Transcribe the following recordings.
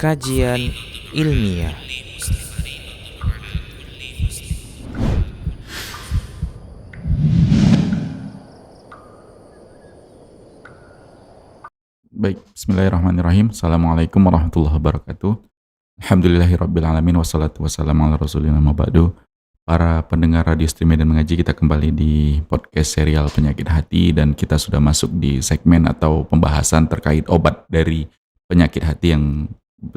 Kajian ilmiah. Baik, bismillahirrahmanirrahim. Assalamualaikum warahmatullahi wabarakatuh. Alhamdulillahirrabbilalamin. Wassalatu wassalamu ala rasulillah mabadu. Para pendengar radio streaming dan mengaji, kita kembali di podcast serial penyakit hati. Dan kita sudah masuk di segmen atau pembahasan terkait obat dari penyakit hati yang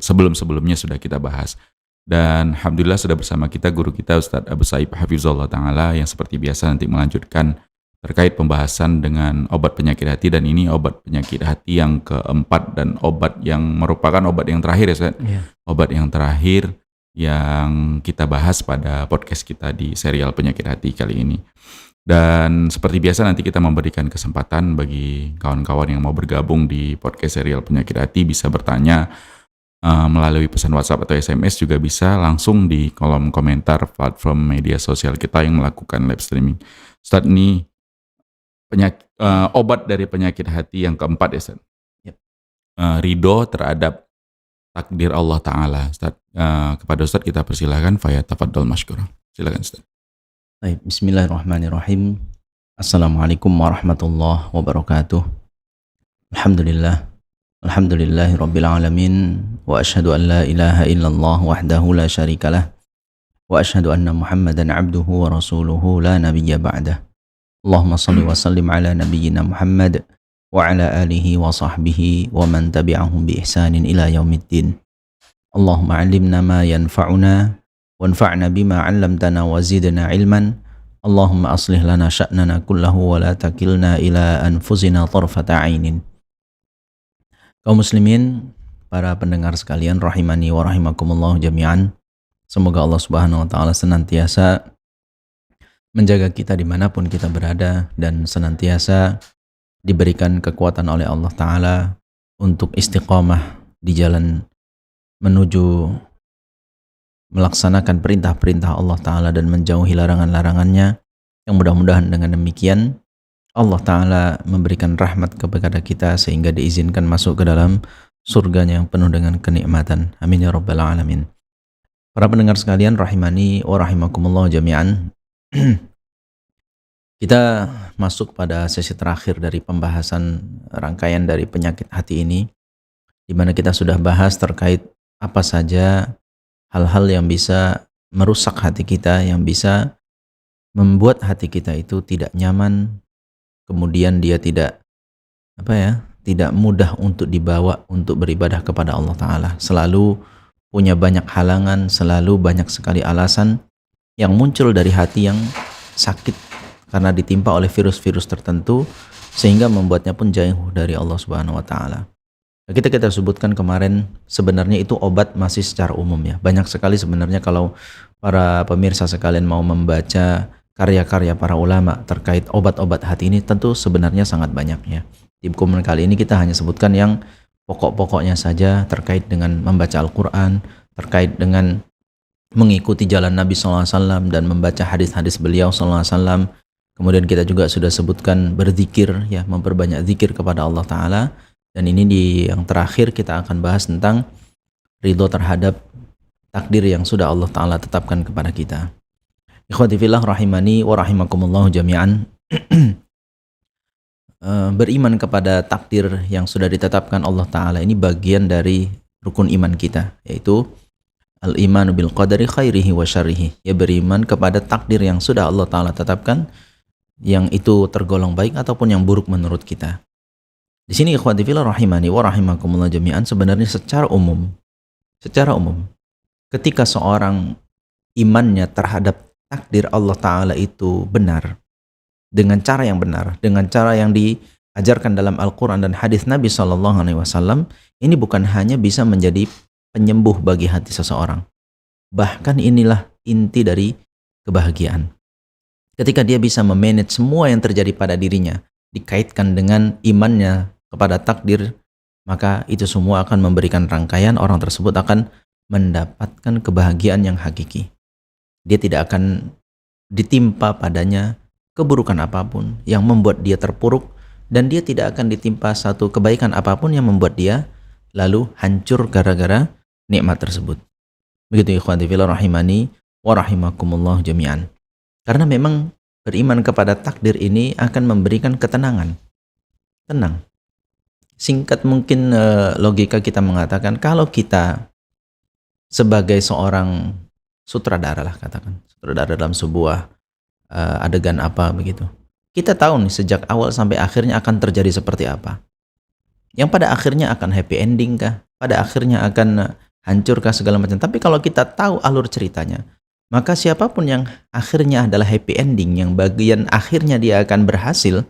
sebelum-sebelumnya sudah kita bahas. Dan Alhamdulillah sudah bersama kita guru kita Ustadz Abu Saib Hafizullah Ta'ala, yang seperti biasa nanti melanjutkan terkait pembahasan dengan obat penyakit hati. Dan ini obat penyakit hati yang keempat dan obat yang merupakan obat yang terakhir ya Ustaz. Obat yang terakhir yang kita bahas pada podcast kita di serial penyakit hati kali ini. Dan seperti biasa nanti kita memberikan kesempatan bagi kawan-kawan yang mau bergabung di podcast serial penyakit hati, bisa bertanya melalui pesan WhatsApp atau SMS, juga bisa langsung di kolom komentar platform media sosial kita yang melakukan live streaming. Ustaz, ini obat dari penyakit hati yang keempat ya Ustaz. Ridho terhadap takdir Allah Ta'ala. Ustaz, kepada Ustaz kita persilahkan, fayatafaddal mashkura. Silakan Ustaz. Baik, bismillahirrahmanirrahim. Assalamualaikum warahmatullahi wabarakatuh. Alhamdulillah. Alhamdulillahi rabbil alamin. Wa ashhadu an la ilaha illallah wahdahu la syarikalah. Wa ashhadu anna Muhammadan abduhu wa rasuluhu la nabiyya ba'dah. Allahumma salli wa sallim ala nabiyyina Muhammad wa ala alihi wa sahbihi wa man tabi'ahum bi ihsanin ila yaumiddin. Allahumma 'allimna ma yanfa'una wanfa'na bima 'allamtana wa zidna ilman. Allahumma aslih lana sya'nana kullahu wa la takilna ila anfusina tarfata 'ainin. Kaum muslimin, para pendengar sekalian rahimani wa rahimakumullah jami'an. Semoga Allah Subhanahu wa taala senantiasa menjaga kita dimanapun kita berada, dan senantiasa diberikan kekuatan oleh Allah Ta'ala untuk istiqamah di jalan menuju melaksanakan perintah-perintah Allah Ta'ala dan menjauhi larangan-larangannya. Yang mudah-mudahan dengan demikian Allah Ta'ala memberikan rahmat kepada kita sehingga diizinkan masuk ke dalam surganya yang penuh dengan kenikmatan. Amin ya rabbal alamin. Para pendengar sekalian rahimani wa rahimakumullah jami'an. Kita masuk pada sesi terakhir dari pembahasan rangkaian dari penyakit hati ini, di mana kita sudah bahas terkait apa saja hal-hal yang bisa merusak hati kita, yang bisa membuat hati kita itu tidak nyaman, kemudian dia tidak mudah untuk dibawa untuk beribadah kepada Allah Ta'ala. Selalu punya banyak halangan, selalu banyak sekali alasan yang muncul dari hati yang sakit karena ditimpa oleh virus-virus tertentu, sehingga membuatnya pun jauh dari Allah Subhanahu wa taala. Kita sebutkan kemarin, sebenarnya itu obat masih secara umum ya. Banyak sekali sebenarnya kalau para pemirsa sekalian mau membaca karya-karya para ulama terkait obat-obat hati ini, tentu sebenarnya sangat banyak ya. Di buku kali ini kita hanya sebutkan yang pokok-pokoknya saja terkait dengan membaca Al-Quran, terkait dengan mengikuti jalan Nabi SAW dan membaca hadis-hadis beliau SAW. Kemudian kita juga sudah sebutkan berzikir ya, memperbanyak zikir kepada Allah Ta'ala. Dan ini di yang terakhir kita akan bahas tentang ridho terhadap takdir yang sudah Allah Ta'ala tetapkan kepada kita. Ikhwati fillah rahimani wa rahimakumullah jami'an. Beriman kepada takdir yang sudah ditetapkan Allah Ta'ala ini bagian dari rukun iman kita, yaitu al-imanu bil qadari khairihi wa syarrihi. Ya, beriman kepada takdir yang sudah Allah Ta'ala tetapkan, yang itu tergolong baik ataupun yang buruk menurut kita. Di sini ikhwati fillah rahimani wa rahimakumullah jami'an, sebenarnya secara umum ketika seorang imannya terhadap takdir Allah Ta'ala itu benar, dengan cara yang benar, dengan cara yang diajarkan dalam Al-Quran dan hadis Nabi SAW, ini bukan hanya bisa menjadi penyembuh bagi hati seseorang, bahkan inilah inti dari kebahagiaan. Ketika dia bisa memanage semua yang terjadi pada dirinya dikaitkan dengan imannya kepada takdir, maka itu semua akan memberikan rangkaian orang tersebut akan mendapatkan kebahagiaan yang hakiki. Dia tidak akan ditimpa padanya keburukan apapun yang membuat dia terpuruk, dan dia tidak akan ditimpa satu kebaikan apapun yang membuat dia lalu hancur gara-gara nikmat tersebut. Begitu ikhwati fillah rahimani wa rahimakumullah jami'an. Karena memang beriman kepada takdir ini akan memberikan ketenangan. Tenang. Singkat mungkin logika kita mengatakan kalau kita sebagai seorang sutradara lah katakan, sutradara dalam sebuah adegan apa begitu. Kita tahu nih sejak awal sampai akhirnya akan terjadi seperti apa. Yang pada akhirnya akan happy ending kah? Pada akhirnya akan hancurkah segala macam. Tapi kalau kita tahu alur ceritanya, maka siapapun yang akhirnya adalah happy ending, yang bagian akhirnya dia akan berhasil,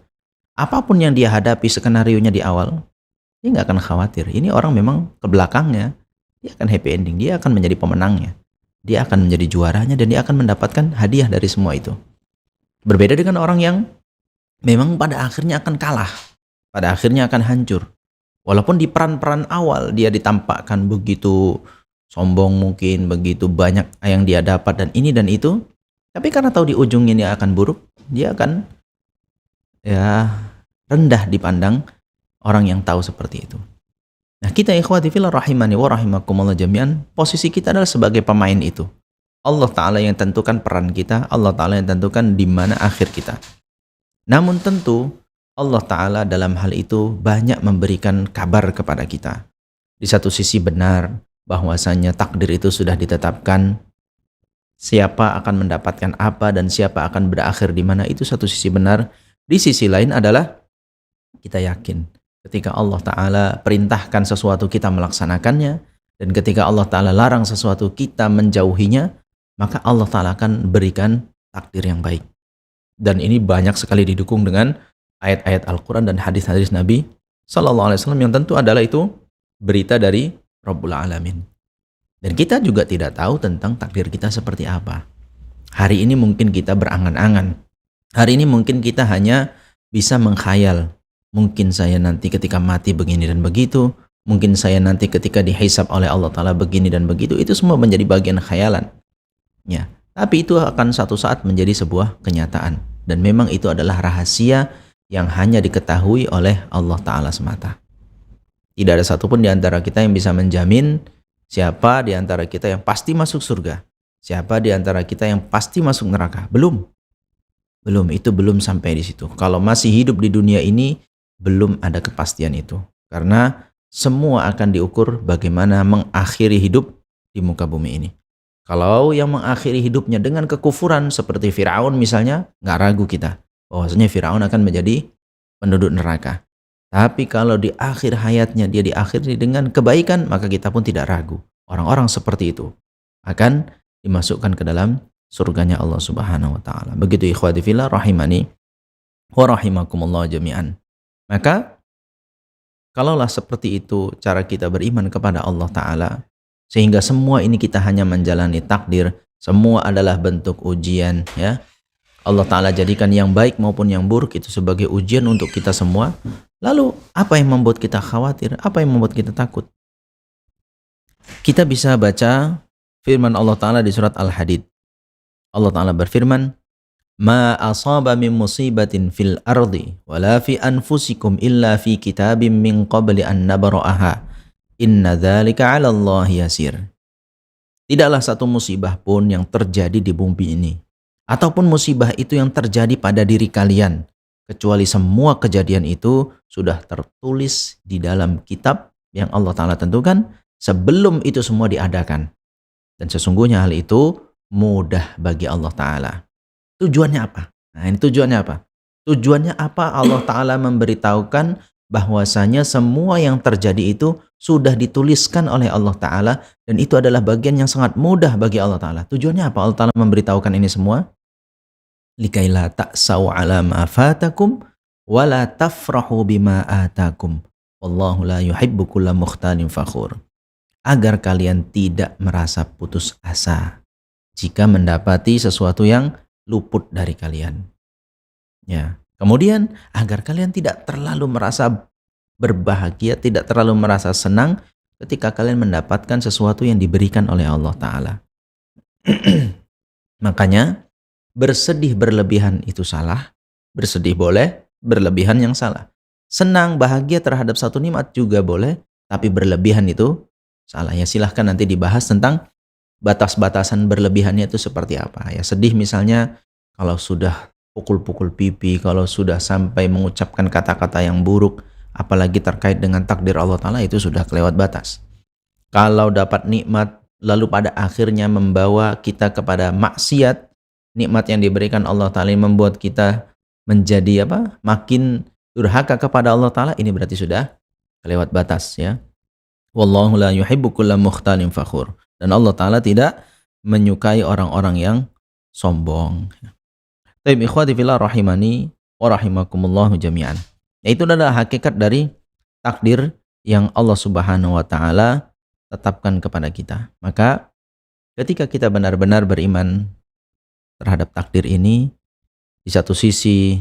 apapun yang dia hadapi skenario-nya di awal, dia nggak akan khawatir. Ini orang memang ke belakangnya, dia akan happy ending, dia akan menjadi pemenangnya. Dia akan menjadi juaranya dan dia akan mendapatkan hadiah dari semua itu. Berbeda dengan orang yang memang pada akhirnya akan kalah, pada akhirnya akan hancur. Walaupun di peran-peran awal dia ditampakkan begitu sombong mungkin, begitu banyak yang dia dapat dan ini dan itu, tapi karena tahu di ujungnya dia akan buruk, dia akan ya rendah dipandang orang yang tahu seperti itu. Nah, kita ikhwati fillah rahimani wa rahimakumullah jami'an, posisi kita adalah sebagai pemain itu. Allah Ta'ala yang tentukan peran kita, Allah Ta'ala yang tentukan di mana akhir kita. Namun tentu Allah Ta'ala dalam hal itu banyak memberikan kabar kepada kita. Di satu sisi benar bahwasanya takdir itu sudah ditetapkan, siapa akan mendapatkan apa dan siapa akan berakhir di mana, itu satu sisi benar. Di sisi lain adalah kita yakin ketika Allah Ta'ala perintahkan sesuatu kita melaksanakannya, dan ketika Allah Ta'ala larang sesuatu kita menjauhinya, maka Allah Ta'ala akan berikan takdir yang baik. Dan ini banyak sekali didukung dengan ayat-ayat Al-Quran dan hadis-hadis Nabi SAW yang tentu adalah itu berita dari Rabbul Alamin. Dan kita juga tidak tahu tentang takdir kita seperti apa. Hari ini mungkin kita berangan-angan. Hari ini mungkin kita hanya bisa mengkhayal. Mungkin saya nanti ketika mati begini dan begitu. Mungkin saya nanti ketika dihisab oleh Allah Ta'ala begini dan begitu. Itu semua menjadi bagian khayalan. Ya. Tapi itu akan satu saat menjadi sebuah kenyataan. Dan memang itu adalah rahasia yang hanya diketahui oleh Allah Ta'ala semata. Tidak ada satupun di antara kita yang bisa menjamin siapa di antara kita yang pasti masuk surga. Siapa di antara kita yang pasti masuk neraka. Belum, itu belum sampai di situ. Kalau masih hidup di dunia ini, belum ada kepastian itu. Karena semua akan diukur bagaimana mengakhiri hidup di muka bumi ini. Kalau yang mengakhiri hidupnya dengan kekufuran seperti Firaun misalnya, nggak ragu kita bahwasanya Firaun akan menjadi penduduk neraka. Tapi kalau di akhir hayatnya dia diakhiri dengan kebaikan, maka kita pun tidak ragu. Orang-orang seperti itu akan dimasukkan ke dalam surganya Allah Subhanahu wa Ta'ala. Begitu ikhwati fillah rahimani wa rahimakumullah jami'an. Maka kalaulah seperti itu cara kita beriman kepada Allah Ta'ala, sehingga semua ini kita hanya menjalani takdir, semua adalah bentuk ujian, ya. Allah Ta'ala jadikan yang baik maupun yang buruk itu sebagai ujian untuk kita semua. Lalu apa yang membuat kita khawatir? Apa yang membuat kita takut? Kita bisa baca firman Allah Ta'ala di surat Al-Hadid. Allah Ta'ala berfirman, "Ma asaba min musibatin fil ardi wala fi anfusikum illa fi kitabim min qabli an nabra'aha. Inna dzalika 'ala Allah yasir." Tidaklah satu musibah pun yang terjadi di bumi ini, ataupun musibah itu yang terjadi pada diri kalian, kecuali semua kejadian itu sudah tertulis di dalam kitab yang Allah Ta'ala tentukan sebelum itu semua diadakan. Dan sesungguhnya hal itu mudah bagi Allah Ta'ala. Tujuannya apa? Nah, ini tujuannya apa? Tujuannya apa? Allah Ta'ala memberitahukan bahwasanya semua yang terjadi itu sudah dituliskan oleh Allah Ta'ala, dan itu adalah bagian yang sangat mudah bagi Allah Ta'ala. Tujuannya apa Allah Ta'ala memberitahukan ini semua? Likaila ta'sau ala ma fatakum wa la tafrahu bima atakum. Wallahu la yuhibbu kulla mukhtalin fakhur. Agar kalian tidak merasa putus asa jika mendapati sesuatu yang luput dari kalian. Ya. Kemudian agar kalian tidak terlalu merasa berbahagia, tidak terlalu merasa senang ketika kalian mendapatkan sesuatu yang diberikan oleh Allah Ta'ala. Makanya bersedih berlebihan itu salah, bersedih boleh, berlebihan yang salah. Senang, bahagia terhadap satu nikmat juga boleh, tapi berlebihan itu salah. Ya silahkan nanti dibahas tentang batas-batasan berlebihannya itu seperti apa. Ya sedih misalnya kalau sudah pukul-pukul pipi, kalau sudah sampai mengucapkan kata-kata yang buruk, apalagi terkait dengan takdir Allah Ta'ala, itu sudah kelewat batas. Kalau dapat nikmat lalu pada akhirnya membawa kita kepada maksiat, nikmat yang diberikan Allah Ta'ala membuat kita menjadi makin durhaka kepada Allah Ta'ala, ini berarti sudah kelewat batas ya. Wallahu la yuhibbu kulla mukhtalin fakhur. Dan Allah Ta'ala tidak menyukai orang-orang yang sombong. Taib ikhwati fillah rahimani wa rahimakumullahu jami'an. Itu adalah hakikat dari takdir yang Allah Subhanahu wa Ta'ala tetapkan kepada kita. Maka ketika kita benar-benar beriman terhadap takdir ini, di satu sisi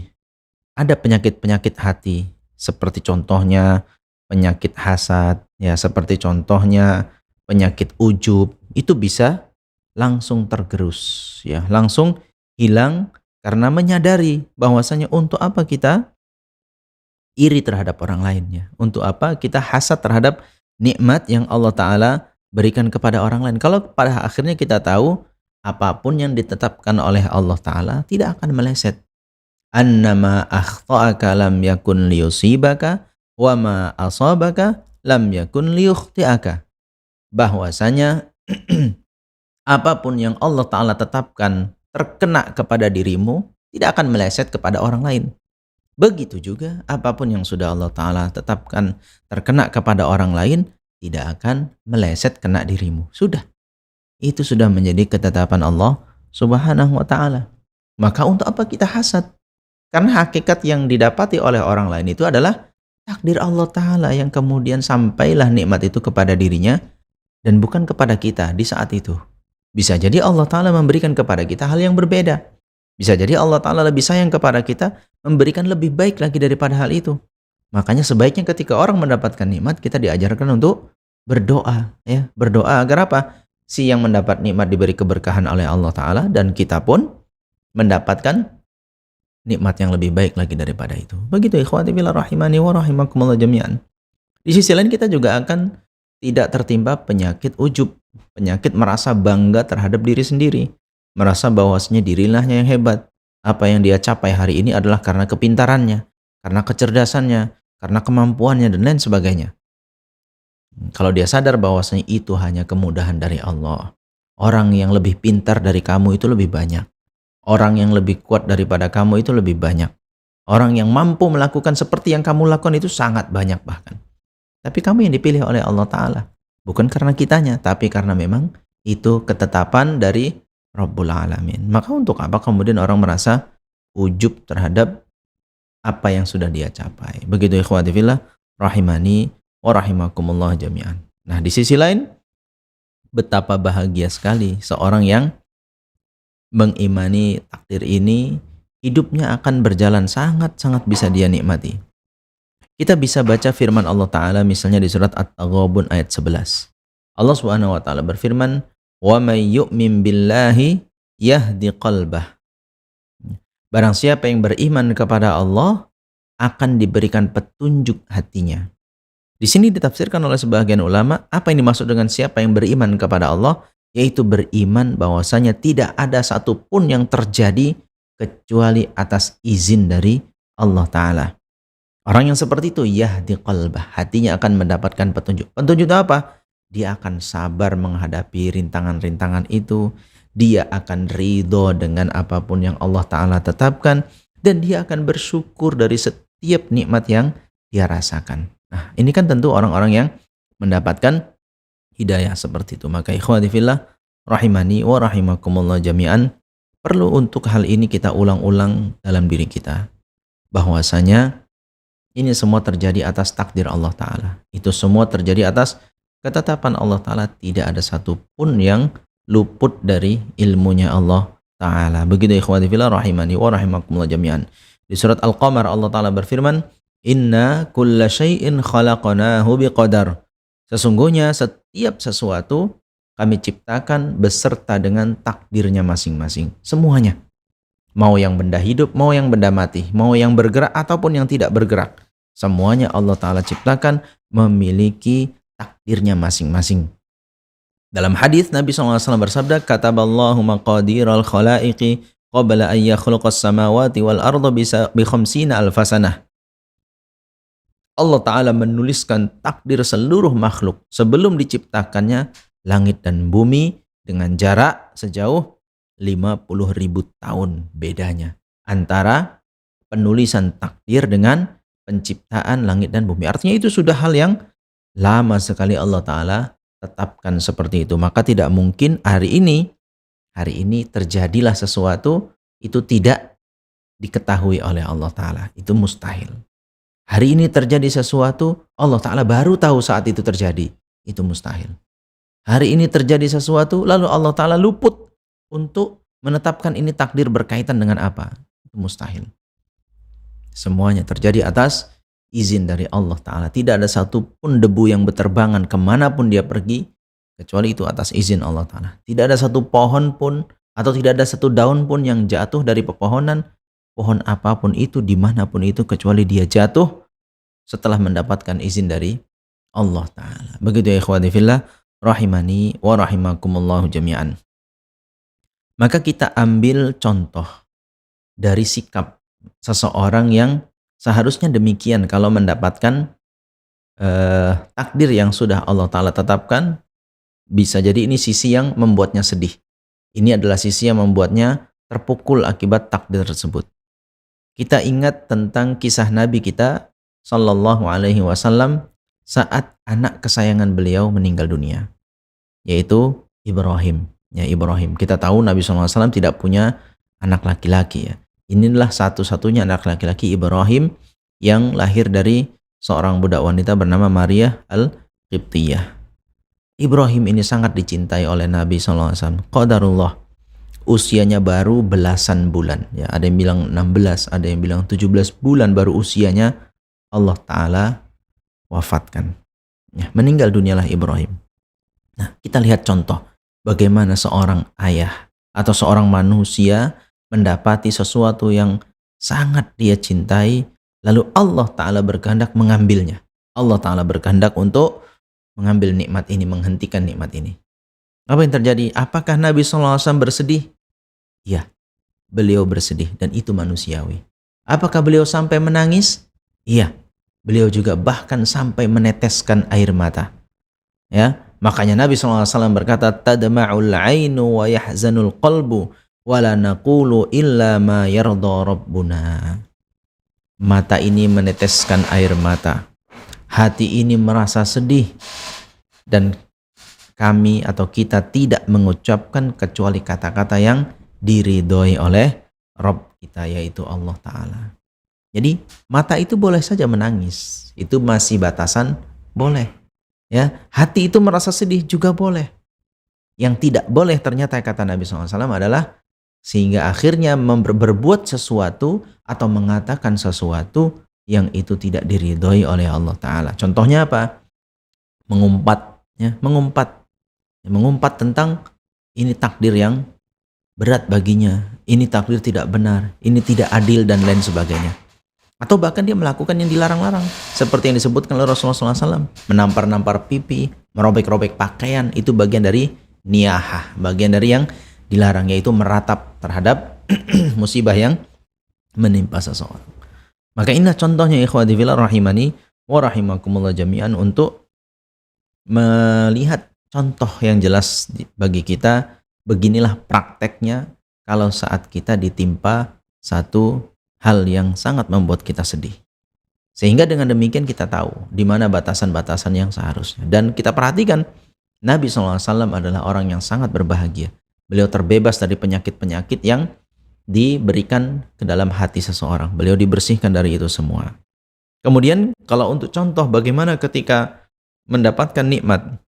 ada penyakit-penyakit hati, seperti contohnya penyakit hasad, ya seperti contohnya penyakit ujub, itu bisa langsung tergerus, ya langsung hilang karena menyadari bahwasanya untuk apa kita iri terhadap orang lainnya, untuk apa kita hasad terhadap nikmat yang Allah Ta'ala berikan kepada orang lain. Kalau pada akhirnya kita tahu apapun yang ditetapkan oleh Allah Ta'ala tidak akan meleset. Annama akhta'aka lam yakun liyusibaka wa ma asabaka lam yakun liyukhti'aka. Bahwasanya apapun yang Allah Ta'ala tetapkan terkena kepada dirimu tidak akan meleset kepada orang lain. Begitu juga apapun yang sudah Allah Ta'ala tetapkan terkena kepada orang lain tidak akan meleset kena dirimu. Sudah. Itu sudah menjadi ketetapan Allah Subhanahu wa Ta'ala. Maka untuk apa kita hasad? Karena hakikat yang didapati oleh orang lain itu adalah takdir Allah Ta'ala yang kemudian sampailah nikmat itu kepada dirinya dan bukan kepada kita di saat itu. Bisa jadi Allah Ta'ala memberikan kepada kita hal yang berbeda. Bisa jadi Allah Ta'ala lebih sayang kepada kita, memberikan lebih baik lagi daripada hal itu. Makanya sebaiknya ketika orang mendapatkan nikmat, kita diajarkan untuk berdoa. Ya, berdoa agar apa? Si yang mendapat nikmat diberi keberkahan oleh Allah Ta'ala dan kita pun mendapatkan nikmat yang lebih baik lagi daripada itu. Begitu ikhwati fillah rahimani wa rahimakumullah jami'an. Di sisi lain kita juga akan tidak tertimpa penyakit ujub, penyakit merasa bangga terhadap diri sendiri, merasa bahwasanya dirilah yang hebat. Apa yang dia capai hari ini adalah karena kepintarannya, karena kecerdasannya, karena kemampuannya dan lain sebagainya. Kalau dia sadar bahwasanya itu hanya kemudahan dari Allah, orang yang lebih pintar dari kamu itu lebih banyak. Orang yang lebih kuat daripada kamu itu lebih banyak. Orang yang mampu melakukan seperti yang kamu lakukan itu sangat banyak bahkan. Tapi kamu yang dipilih oleh Allah Ta'ala. Bukan karena kitanya, tapi karena memang itu ketetapan dari Rabbul Alamin. Maka untuk apa kemudian orang merasa ujub terhadap apa yang sudah dia capai. Begitu ikhwati fillah rahimani wa rahimakumullah jami'an. Nah di sisi lain, betapa bahagia sekali seorang yang mengimani takdir ini, hidupnya akan berjalan sangat-sangat bisa dia nikmati. Kita bisa baca firman Allah Ta'ala misalnya di surat At-Taghabun ayat 11. Allah Subhanahu wa Ta'ala berfirman, "Wa may yu'min billahi yahdi qalbah." Barang siapa yang beriman kepada Allah akan diberikan petunjuk hatinya. Di sini ditafsirkan oleh sebagian ulama, apa yang dimaksud dengan siapa yang beriman kepada Allah? Yaitu beriman bahwasanya tidak ada satupun yang terjadi kecuali atas izin dari Allah Ta'ala. Orang yang seperti itu yahdi qalbah, hatinya akan mendapatkan petunjuk. Petunjuk itu apa? Dia akan sabar menghadapi rintangan-rintangan itu. Dia akan ridho dengan apapun yang Allah Ta'ala tetapkan. Dan dia akan bersyukur dari setiap nikmat yang dia rasakan. Nah ini kan tentu orang-orang yang mendapatkan hidayah seperti itu. Maka ikhwati fillah rahimani wa rahimakumullah jami'an, perlu untuk hal ini kita ulang-ulang dalam diri kita. Bahwasanya ini semua terjadi atas takdir Allah Ta'ala. Itu semua terjadi atas ketetapan Allah Ta'ala. Tidak ada satupun yang luput dari ilmunya Allah Ta'ala. Begitu ikhwati fillah rahimani wa rahimakumullah jami'an. Di surat Al-Qamar Allah Ta'ala berfirman, "Inna kulla syai'in khalaqnahu biqadar." Sesungguhnya setiap sesuatu kami ciptakan beserta dengan takdirnya masing-masing. Semuanya. Mau yang benda hidup, mau yang benda mati, mau yang bergerak ataupun yang tidak bergerak. Semuanya Allah Ta'ala ciptakan memiliki takdirnya masing-masing. Dalam hadis Nabi SAW bersabda, kataballahu maqadiral khalaiqi qabla an yakhluqas samawati wal arda bi khamsina alfasanah. Allah Ta'ala menuliskan takdir seluruh makhluk sebelum diciptakannya langit dan bumi dengan jarak sejauh 50.000 tahun bedanya antara penulisan takdir dengan penciptaan langit dan bumi. Artinya itu sudah hal yang lama sekali Allah Ta'ala tetapkan seperti itu. Maka tidak mungkin hari ini terjadilah sesuatu itu tidak diketahui oleh Allah Ta'ala. Itu mustahil. Hari ini terjadi sesuatu, Allah Ta'ala baru tahu saat itu terjadi. Itu mustahil. Hari ini terjadi sesuatu, lalu Allah Ta'ala luput untuk menetapkan ini takdir berkaitan dengan apa. Itu mustahil. Semuanya terjadi atas izin dari Allah Ta'ala. Tidak ada satupun debu yang berterbangan kemanapun dia pergi, kecuali itu atas izin Allah Ta'ala. Tidak ada satu pohon pun, atau tidak ada satu daun pun yang jatuh dari pepohonan, pohon apapun itu, dimanapun itu, kecuali dia jatuh setelah mendapatkan izin dari Allah Ta'ala. Begitu ya ikhwati fillah, rahimani wa rahimakumullahu jami'an. Maka kita ambil contoh dari sikap seseorang yang seharusnya demikian kalau mendapatkan takdir yang sudah Allah Ta'ala tetapkan. Bisa jadi ini sisi yang membuatnya sedih. Ini adalah sisi yang membuatnya terpukul akibat takdir tersebut. Kita ingat tentang kisah Nabi kita Sallallahu Alaihi Wasallam saat anak kesayangan beliau meninggal dunia, yaitu Ibrahim. Ya, Ibrahim. Kita tahu Nabi SAW tidak punya anak laki-laki ya. Inilah satu-satunya anak laki-laki Ibrahim yang lahir dari seorang budak wanita bernama Maria Al-Qibtiyah. Ibrahim ini sangat dicintai oleh Nabi SAW. Qadarullah. Usianya baru belasan bulan. Ya, ada yang bilang 16, ada yang bilang 17 bulan baru usianya Allah Ta'ala wafatkan. Ya, meninggal dunialah Ibrahim. Nah, kita lihat contoh bagaimana seorang ayah atau seorang manusia mendapati sesuatu yang sangat dia cintai, lalu Allah Ta'ala berkehendak mengambilnya. Allah Ta'ala berkehendak untuk mengambil nikmat ini, menghentikan nikmat ini. Apa yang terjadi? Apakah Nabi SAW bersedih? Ya, beliau bersedih dan itu manusiawi. Apakah beliau sampai menangis? Iya, beliau juga bahkan sampai meneteskan air mata. Ya, makanya Nabi SAW berkata, tadma'ul ainu wa yahzanul qalbu wa la naqulu illa ma yarda rabbuna. Mata ini meneteskan air mata. Hati ini merasa sedih dan kami atau kita tidak mengucapkan kecuali kata-kata yang diridhoi oleh Rabb kita, yaitu Allah Ta'ala. Jadi mata itu boleh saja menangis, itu masih batasan boleh. Ya, hati itu merasa sedih juga boleh. Yang tidak boleh ternyata kata Nabi SAW adalah sehingga akhirnya berbuat sesuatu atau mengatakan sesuatu yang itu tidak diridhoi oleh Allah Ta'ala. Contohnya apa? Mengumpat. Ya, mengumpat tentang ini takdir yang berat baginya, ini takdir tidak benar, ini tidak adil dan lain sebagainya. Atau bahkan dia melakukan yang dilarang-larang, seperti yang disebutkan oleh Rasulullah SAW, menampar-nampar pipi, merobek-robek pakaian, itu bagian dari niyahah, bagian dari yang dilarang, yaitu meratap terhadap musibah yang menimpa seseorang. Maka inilah contohnya ikhwati fillah rahimani wa rahimakumullah jami'an untuk melihat contoh yang jelas bagi kita. Beginilah prakteknya kalau saat kita ditimpa satu hal yang sangat membuat kita sedih. Sehingga dengan demikian kita tahu di mana batasan-batasan yang seharusnya. Dan kita perhatikan Nabi SAW adalah orang yang sangat berbahagia. Beliau terbebas dari penyakit-penyakit yang diberikan ke dalam hati seseorang. Beliau dibersihkan dari itu semua. Kemudian kalau untuk contoh bagaimana ketika mendapatkan nikmat,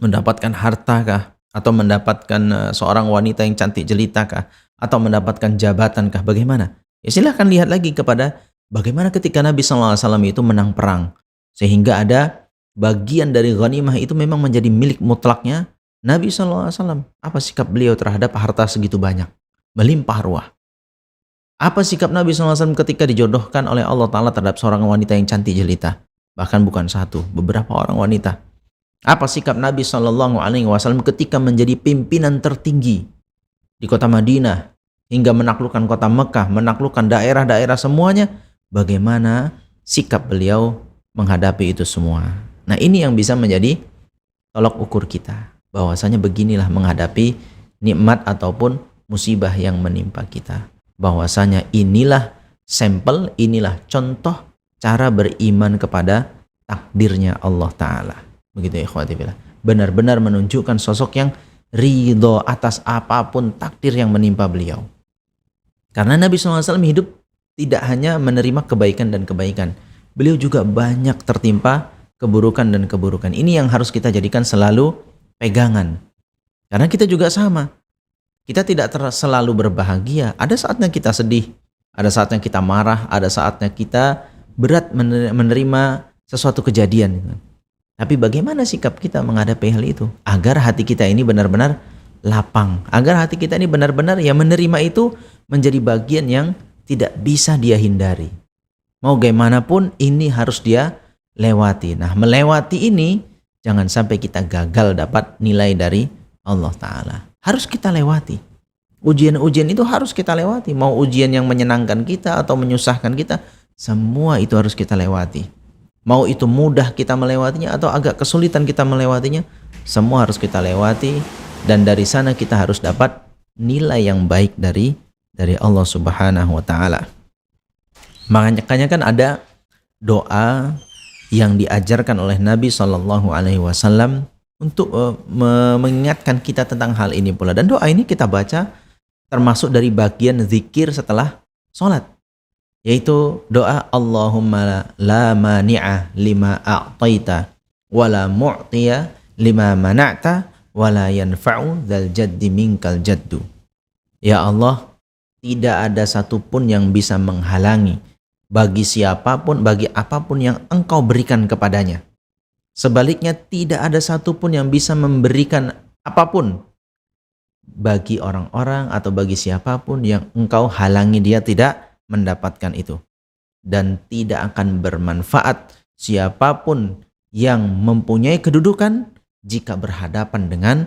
mendapatkan harta kah, atau mendapatkan seorang wanita yang cantik jelita kah, atau mendapatkan jabatan kah, bagaimana? Ya silahkan lihat lagi kepada bagaimana ketika Nabi SAW itu menang perang. Sehingga ada bagian dari ghanimah itu memang menjadi milik mutlaknya Nabi SAW. Apa sikap beliau terhadap harta segitu banyak? Melimpah ruah. Apa sikap Nabi SAW ketika dijodohkan oleh Allah Ta'ala terhadap seorang wanita yang cantik jelita? Bahkan bukan satu, beberapa orang wanita. Apa sikap Nabi SAW ketika menjadi pimpinan tertinggi di kota Madinah hingga menaklukkan kota Mekah, menaklukkan daerah-daerah semuanya? Bagaimana sikap beliau menghadapi itu semua? Nah, ini yang bisa menjadi tolok ukur kita, bahwasanya beginilah menghadapi nikmat ataupun musibah yang menimpa kita. Bahwasanya inilah sampel, inilah contoh cara beriman kepada takdirnya Allah Ta'ala. Begitu ya ikhwati fillah. Benar-benar menunjukkan sosok yang ridho atas apapun takdir yang menimpa beliau. Karena Nabi SAW hidup tidak hanya menerima kebaikan dan kebaikan. Beliau juga banyak tertimpa keburukan dan keburukan. Ini yang harus kita jadikan selalu pegangan. Karena kita juga sama. Kita tidak selalu berbahagia. Ada saatnya kita sedih. Ada saatnya kita marah. Ada saatnya kita berat menerima sesuatu kejadian. Tapi bagaimana sikap kita menghadapi hal itu? Agar hati kita ini benar-benar lapang. Agar hati kita ini benar-benar ya menerima itu menjadi bagian yang tidak bisa dia hindari. Mau gimana pun ini harus dia lewati. Nah, melewati ini jangan sampai kita gagal dapat nilai dari Allah Ta'ala. Harus kita lewati. Ujian-ujian itu harus kita lewati. Mau ujian yang menyenangkan kita atau menyusahkan kita, semua itu harus kita lewati. Mau itu mudah kita melewatinya atau agak kesulitan kita melewatinya, semua harus kita lewati. Dan dari sana kita harus dapat nilai yang baik dari Allah Subhanahu wa Ta'ala. Makanya kan ada doa yang diajarkan oleh Nabi SAW untuk mengingatkan kita tentang hal ini pula. Dan doa ini kita baca termasuk dari bagian zikir setelah sholat, yaitu doa Allahumma la mani'a lima a'taita wa la mu'tiya lima mana'ta wa la yanfa'u dzal jaddi minkal jaddu. Ya Allah, tidak ada satupun yang bisa menghalangi bagi siapapun, bagi apapun yang Engkau berikan kepadanya. Sebaliknya tidak ada satupun yang bisa memberikan apapun bagi orang-orang atau bagi siapapun yang Engkau halangi dia tidak mendapatkan itu. Dan tidak akan bermanfaat siapapun yang mempunyai kedudukan jika berhadapan dengan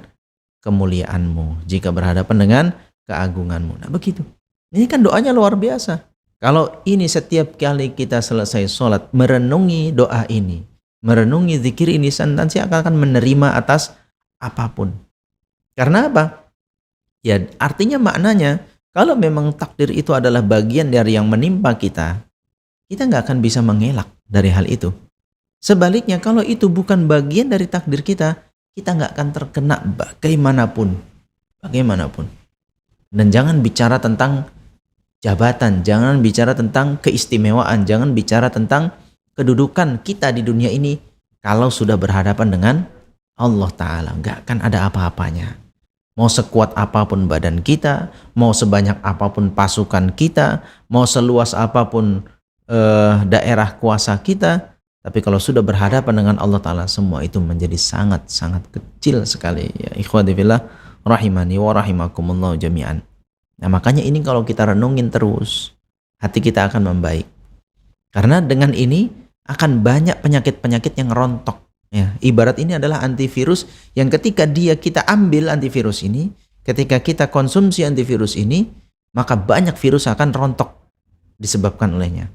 kemuliaan-Mu, jika berhadapan dengan keagungan-Mu. Nah begitu. Ini kan doanya luar biasa. Kalau ini setiap kali kita selesai sholat, merenungi doa ini, merenungi zikir ini, nanti akan menerima atas apapun. Karena apa? Ya artinya maknanya, kalau memang takdir itu adalah bagian dari yang menimpa kita, kita nggak akan bisa mengelak dari hal itu. Sebaliknya, kalau itu bukan bagian dari takdir kita, kita nggak akan terkena bagaimanapun. Bagaimanapun. Dan jangan bicara tentang jabatan, jangan bicara tentang keistimewaan, jangan bicara tentang kedudukan kita di dunia ini. Kalau sudah berhadapan dengan Allah Ta'ala, nggak akan ada apa-apanya. Mau sekuat apapun badan kita, mau sebanyak apapun pasukan kita, mau seluas apapun daerah kuasa kita, tapi kalau sudah berhadapan dengan Allah Ta'ala, semua itu menjadi sangat-sangat kecil sekali. Ya ikhwati fillah, rahimani wa rahimakumullah jami'an. Nah makanya ini kalau kita renungin terus, hati kita akan membaik. Karena dengan ini akan banyak penyakit-penyakit yang rontok. Ya, ibarat ini adalah antivirus yang ketika kita ambil antivirus ini, ketika kita konsumsi antivirus ini, maka banyak virus akan rontok disebabkan olehnya.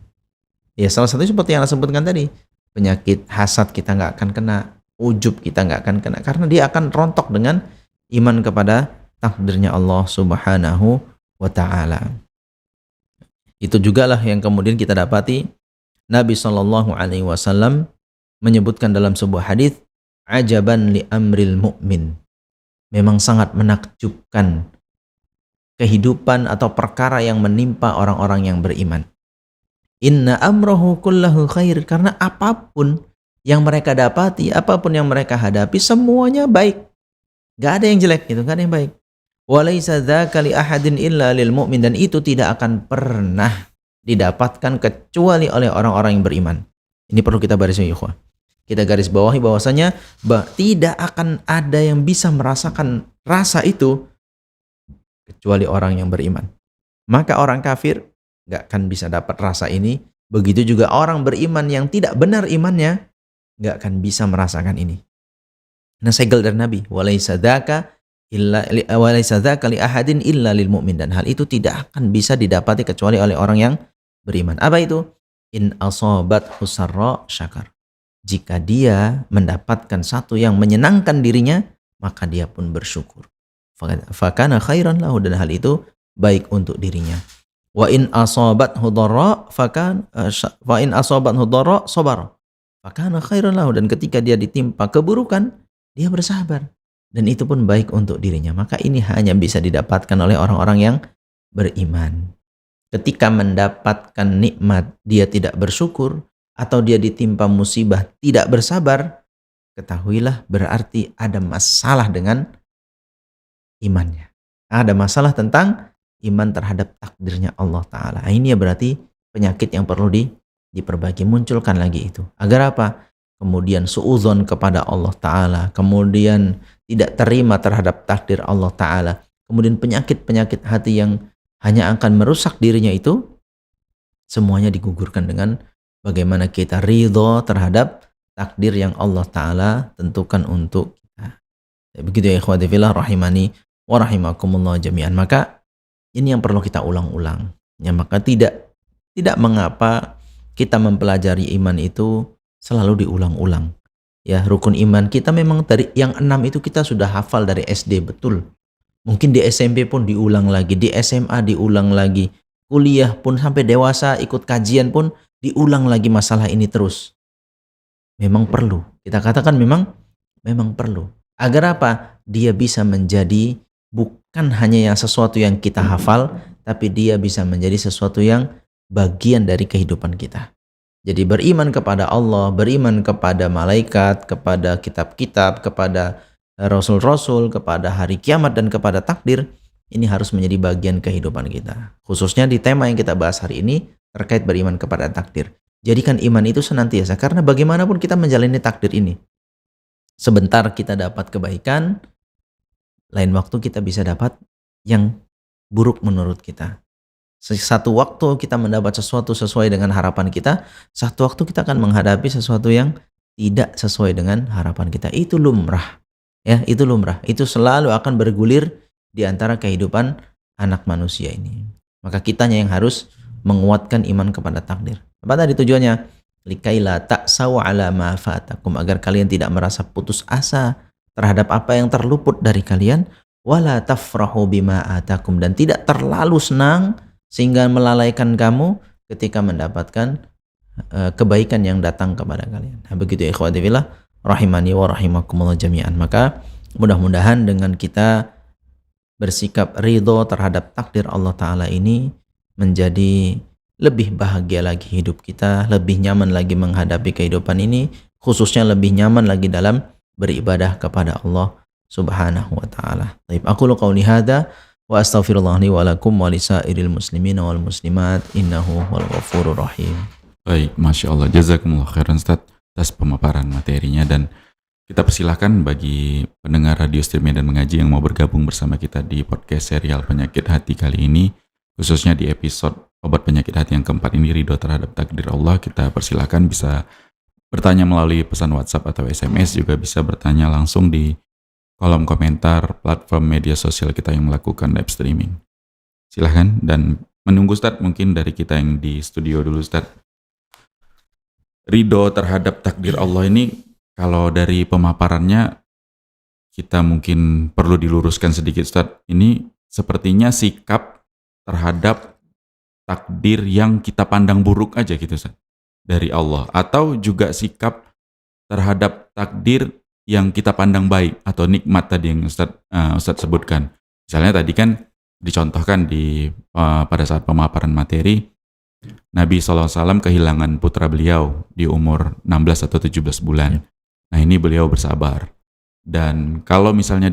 Ya salah satu seperti yang saya sebutkan tadi, penyakit hasad kita nggak akan kena, ujub kita nggak akan kena, karena dia akan rontok dengan iman kepada takdirnya Allah Subhanahu wa Ta'ala. Itu juga lah yang kemudian kita dapati Nabi SAW menyebutkan dalam sebuah hadis, ajaban li amril mu'min. Memang sangat menakjubkan kehidupan atau perkara yang menimpa orang-orang yang beriman. Inna amrohu kullahu khair. Karena apapun yang mereka dapati, apapun yang mereka hadapi, semuanya baik. Gak ada yang jelek gitu, gak ada yang baik. Walaysa dzaka li ahadin illa lil mu'min. Dan itu tidak akan pernah didapatkan kecuali oleh orang-orang yang beriman. Ini perlu kita barisbawahi, ikhwah. Kita garis bawahi bahwasanya tidak akan ada yang bisa merasakan rasa itu kecuali orang yang beriman. Maka orang kafir gak akan bisa dapat rasa ini. Begitu juga orang beriman yang tidak benar imannya gak akan bisa merasakan ini. Nah, segel dari Nabi, walaisa dzaka li ahadin illa lil mu'min, dan hal itu tidak akan bisa didapati kecuali oleh orang yang beriman. Apa itu? In asobat husarra syakar. Jika dia mendapatkan satu yang menyenangkan dirinya, maka dia pun bersyukur. Fakana khairan lahu, dan hal itu baik untuk dirinya. Wa in asabathu dharra fa in asabathu dharra sabara. Fakana khairan lahu, dan ketika dia ditimpa keburukan, dia bersabar, dan itu pun baik untuk dirinya. Maka ini hanya bisa didapatkan oleh orang-orang yang beriman. Ketika mendapatkan nikmat dia tidak bersyukur, atau dia ditimpa musibah tidak bersabar, ketahuilah berarti ada masalah dengan imannya. Ada masalah tentang iman terhadap takdirnya Allah Ta'ala. Ini ya berarti penyakit yang perlu diperbaiki. Munculkan lagi itu. Agar apa? Kemudian suudzon kepada Allah Ta'ala. Kemudian tidak terima terhadap takdir Allah Ta'ala. Kemudian penyakit-penyakit hati yang hanya akan merusak dirinya itu, semuanya digugurkan dengan bagaimana kita ridho terhadap takdir yang Allah Ta'ala tentukan untuk kita. Begitu ya ikhwati fillah rahimani wa rahimakumullah jami'an. Maka ini yang perlu kita ulang-ulang. Ya, maka tidak mengapa kita mempelajari iman itu selalu diulang-ulang. Ya, rukun iman kita memang dari yang 6 itu kita sudah hafal dari SD, betul. Mungkin di SMP pun diulang lagi, di SMA diulang lagi, kuliah pun sampai dewasa ikut kajian pun diulang lagi masalah ini terus. Memang perlu. Kita katakan memang perlu. Agar apa? Dia bisa menjadi bukan hanya yang sesuatu yang kita hafal, tapi dia bisa menjadi sesuatu yang bagian dari kehidupan kita. Jadi beriman kepada Allah, beriman kepada malaikat, kepada kitab-kitab, kepada rasul-rasul, kepada hari kiamat, dan kepada takdir, ini harus menjadi bagian kehidupan kita. Khususnya di tema yang kita bahas hari ini terkait beriman kepada takdir. Jadikan iman itu senantiasa, karena bagaimanapun kita menjalani takdir ini. Sebentar kita dapat kebaikan, lain waktu kita bisa dapat yang buruk menurut kita. Satu waktu kita mendapat sesuatu sesuai dengan harapan kita, satu waktu kita akan menghadapi sesuatu yang tidak sesuai dengan harapan kita. Itu lumrah. Ya, itu lumrah. Itu selalu akan bergulir di antara kehidupan anak manusia ini. Maka kitanya yang harus menguatkan iman kepada takdir. Apa tadi tujuannya? Likaila ta'saw ala ma fatakum, agar kalian tidak merasa putus asa terhadap apa yang terluput dari kalian, wala tafrahu bima atakum, dan tidak terlalu senang sehingga melalaikan kamu ketika mendapatkan kebaikan yang datang kepada kalian. Nah, begitu ya ikhwati fillah rahimani wa rahimakumullah jami'an. Maka mudah-mudahan dengan kita bersikap ridho terhadap takdir Allah Ta'ala ini, menjadi lebih bahagia lagi hidup kita, lebih nyaman lagi menghadapi kehidupan ini, khususnya lebih nyaman lagi dalam beribadah kepada Allah Subhanahu wa Ta'ala. Baik, aku qauli hadza wa astaghfirullah li wa lakum wa lisairil muslimin wal muslimat innahu wal ghafurur rahim. Baik, Masya Allah. Jazakumullah khairan Ustaz atas pemaparan materinya, dan kita persilahkan bagi pendengar radio streaming dan mengaji yang mau bergabung bersama kita di podcast serial Penyakit Hati kali ini, khususnya di episode Obat Penyakit Hati yang keempat ini, ridho terhadap takdir Allah. Kita persilahkan bisa bertanya melalui pesan WhatsApp atau SMS, juga bisa bertanya langsung di kolom komentar platform media sosial kita yang melakukan live streaming. Silahkan, dan menunggu Ustaz mungkin dari kita yang di studio dulu Ustaz. Ridho terhadap takdir Allah ini, kalau dari pemaparannya kita mungkin perlu diluruskan sedikit Ustaz. Ini sepertinya sikap terhadap takdir yang kita pandang buruk aja gitu Ustaz, dari Allah, atau juga sikap terhadap takdir yang kita pandang baik atau nikmat tadi yang Ustaz sebutkan. Misalnya tadi kan dicontohkan pada saat pemaparan materi, Nabi SAW kehilangan putra beliau di umur 16 atau 17 bulan. Nah, ini beliau bersabar. Dan kalau misalnya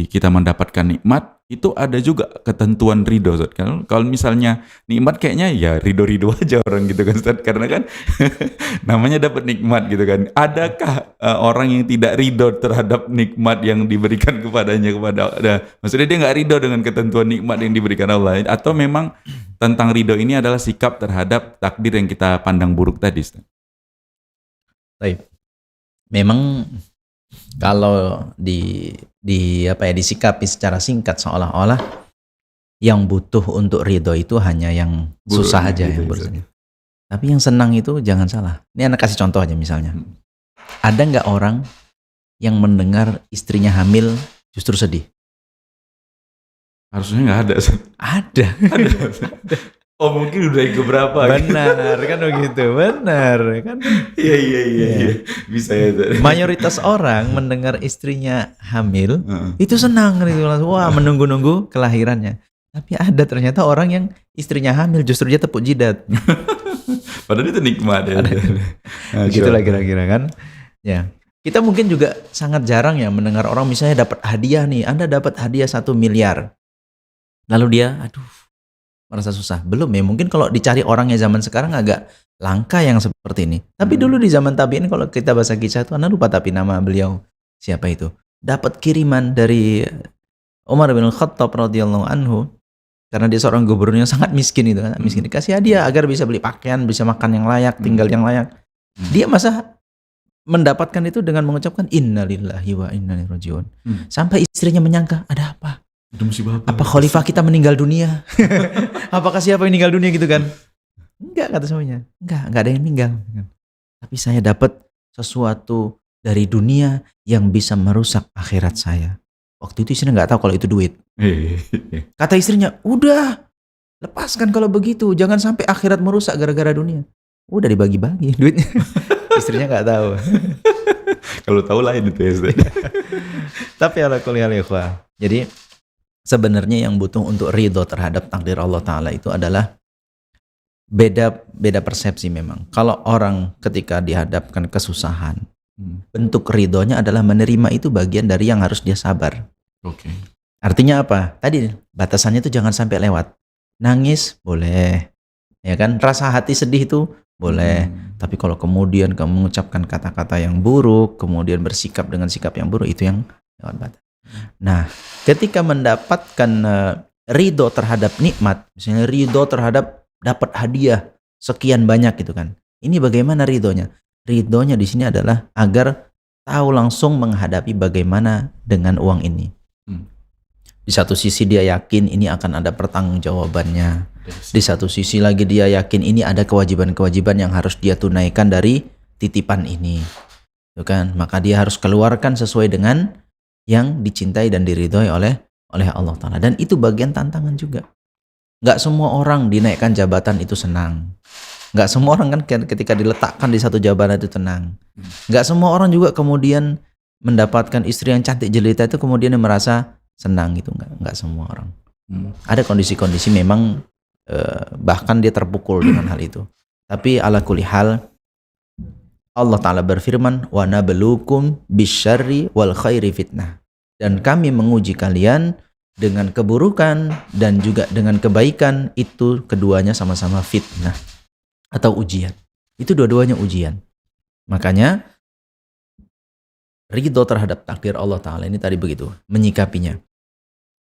kita mendapatkan nikmat, itu ada juga ketentuan ridho Ustaz. Kalau misalnya nikmat kayaknya ya ridho-ridho aja orang gitu kan Ustaz, karena kan namanya dapat nikmat gitu kan. Adakah orang yang tidak ridho terhadap nikmat yang diberikan kepadanya maksudnya dia nggak ridho dengan ketentuan nikmat yang diberikan Allah, atau memang tentang ridho ini adalah sikap terhadap takdir yang kita pandang buruk tadi Ustaz? Baik. Memang Kalau disikapi secara singkat seolah-olah yang butuh untuk ridho itu hanya yang Buruk susah aja, gitu, yang Ustaz. buruk. Tapi yang senang itu jangan salah. Ini anak kasih contoh aja misalnya. Ada nggak orang yang mendengar istrinya hamil justru sedih? Harusnya nggak ada, Ustaz. Ada. Oh mungkin udah yang keberapa? Benar kan begitu, benar kan. Iya. Bisa ya, Ustaz. Mayoritas orang mendengar istrinya hamil Heeh. itu senang gitu, langsung wah menunggu-nunggu kelahirannya. Tapi ada ternyata orang yang istrinya hamil justru dia tepuk jidat. Padahal itu nikmat ya. Begitulah kira-kira kan. Ya. Kita mungkin juga sangat jarang ya mendengar orang misalnya dapat hadiah nih, Anda dapat hadiah 1 miliar. Lalu dia merasa susah. Belum ya, mungkin kalau dicari orangnya zaman sekarang agak langka yang seperti ini. Tapi dulu di zaman tabi'in kalau kita baca kisah itu, Anda lupa tapi nama beliau siapa itu. Dapat kiriman dari Umar bin Khattab radhiyallahu anhu, karena dia seorang gubernur yang sangat miskin itu kan, miskin, dikasih hadiah agar bisa beli pakaian, bisa makan yang layak, tinggal yang layak. Dia masa mendapatkan itu dengan mengucapkan innalillahi wa inna ilaihi rajiun. Sampai istrinya menyangka, ada apa? Ada musibah apa? Apa khalifah kita meninggal dunia? Apakah siapa yang meninggal dunia gitu kan? Enggak, kata suaminya. Enggak ada yang meninggal. Tapi saya dapat sesuatu dari dunia yang bisa merusak akhirat saya. Waktu itu istrinya nggak tahu kalau itu duit. Kata istrinya, udah lepaskan kalau begitu, jangan sampai akhirat merusak gara-gara dunia. Udah dibagi-bagi duitnya. Istrinya nggak tahu. Kalau tahu lain itu ya, Ustaz. Tapi ala kulli hal ikhwah. Jadi sebenarnya yang butuh untuk ridho terhadap takdir Allah Ta'ala itu adalah beda persepsi memang. Kalau orang ketika dihadapkan kesusahan, bentuk ridhonya adalah menerima itu bagian dari yang harus dia sabar. Oke. Artinya apa? Tadi batasannya itu jangan sampai lewat. Nangis boleh, ya kan? Rasa hati sedih itu boleh. Tapi kalau kemudian kamu mengucapkan kata-kata yang buruk, kemudian bersikap dengan sikap yang buruk, itu yang lewat batas. Nah, ketika mendapatkan ridho terhadap nikmat, misalnya ridho terhadap dapat hadiah sekian banyak gitu kan. Ini bagaimana ridhonya? Ridhonya di sini adalah agar tahu langsung menghadapi bagaimana dengan uang ini. Di satu sisi dia yakin ini akan ada pertanggungjawabannya. Di satu sisi lagi dia yakin ini ada kewajiban-kewajiban yang harus dia tunaikan dari titipan ini. Itu kan? Maka dia harus keluarkan sesuai dengan yang dicintai dan diridhoi oleh Allah Ta'ala. Dan itu bagian tantangan juga. Nggak semua orang dinaikkan jabatan itu senang. Nggak semua orang kan ketika diletakkan di satu jabatan itu tenang. Nggak semua orang juga kemudian mendapatkan istri yang cantik jelita itu kemudian merasa senang gitu. Nggak semua orang. Ada kondisi-kondisi memang bahkan dia terpukul dengan hal itu. Tapi ala kulli hal Allah Ta'ala berfirman, wa nabluukum bisyarri wal khairi fitnah. Dan kami menguji kalian dengan keburukan dan juga dengan kebaikan, itu keduanya sama-sama fitnah atau ujian. Itu dua-duanya ujian. Makanya ridho terhadap takdir Allah Ta'ala ini tadi begitu, menyikapinya.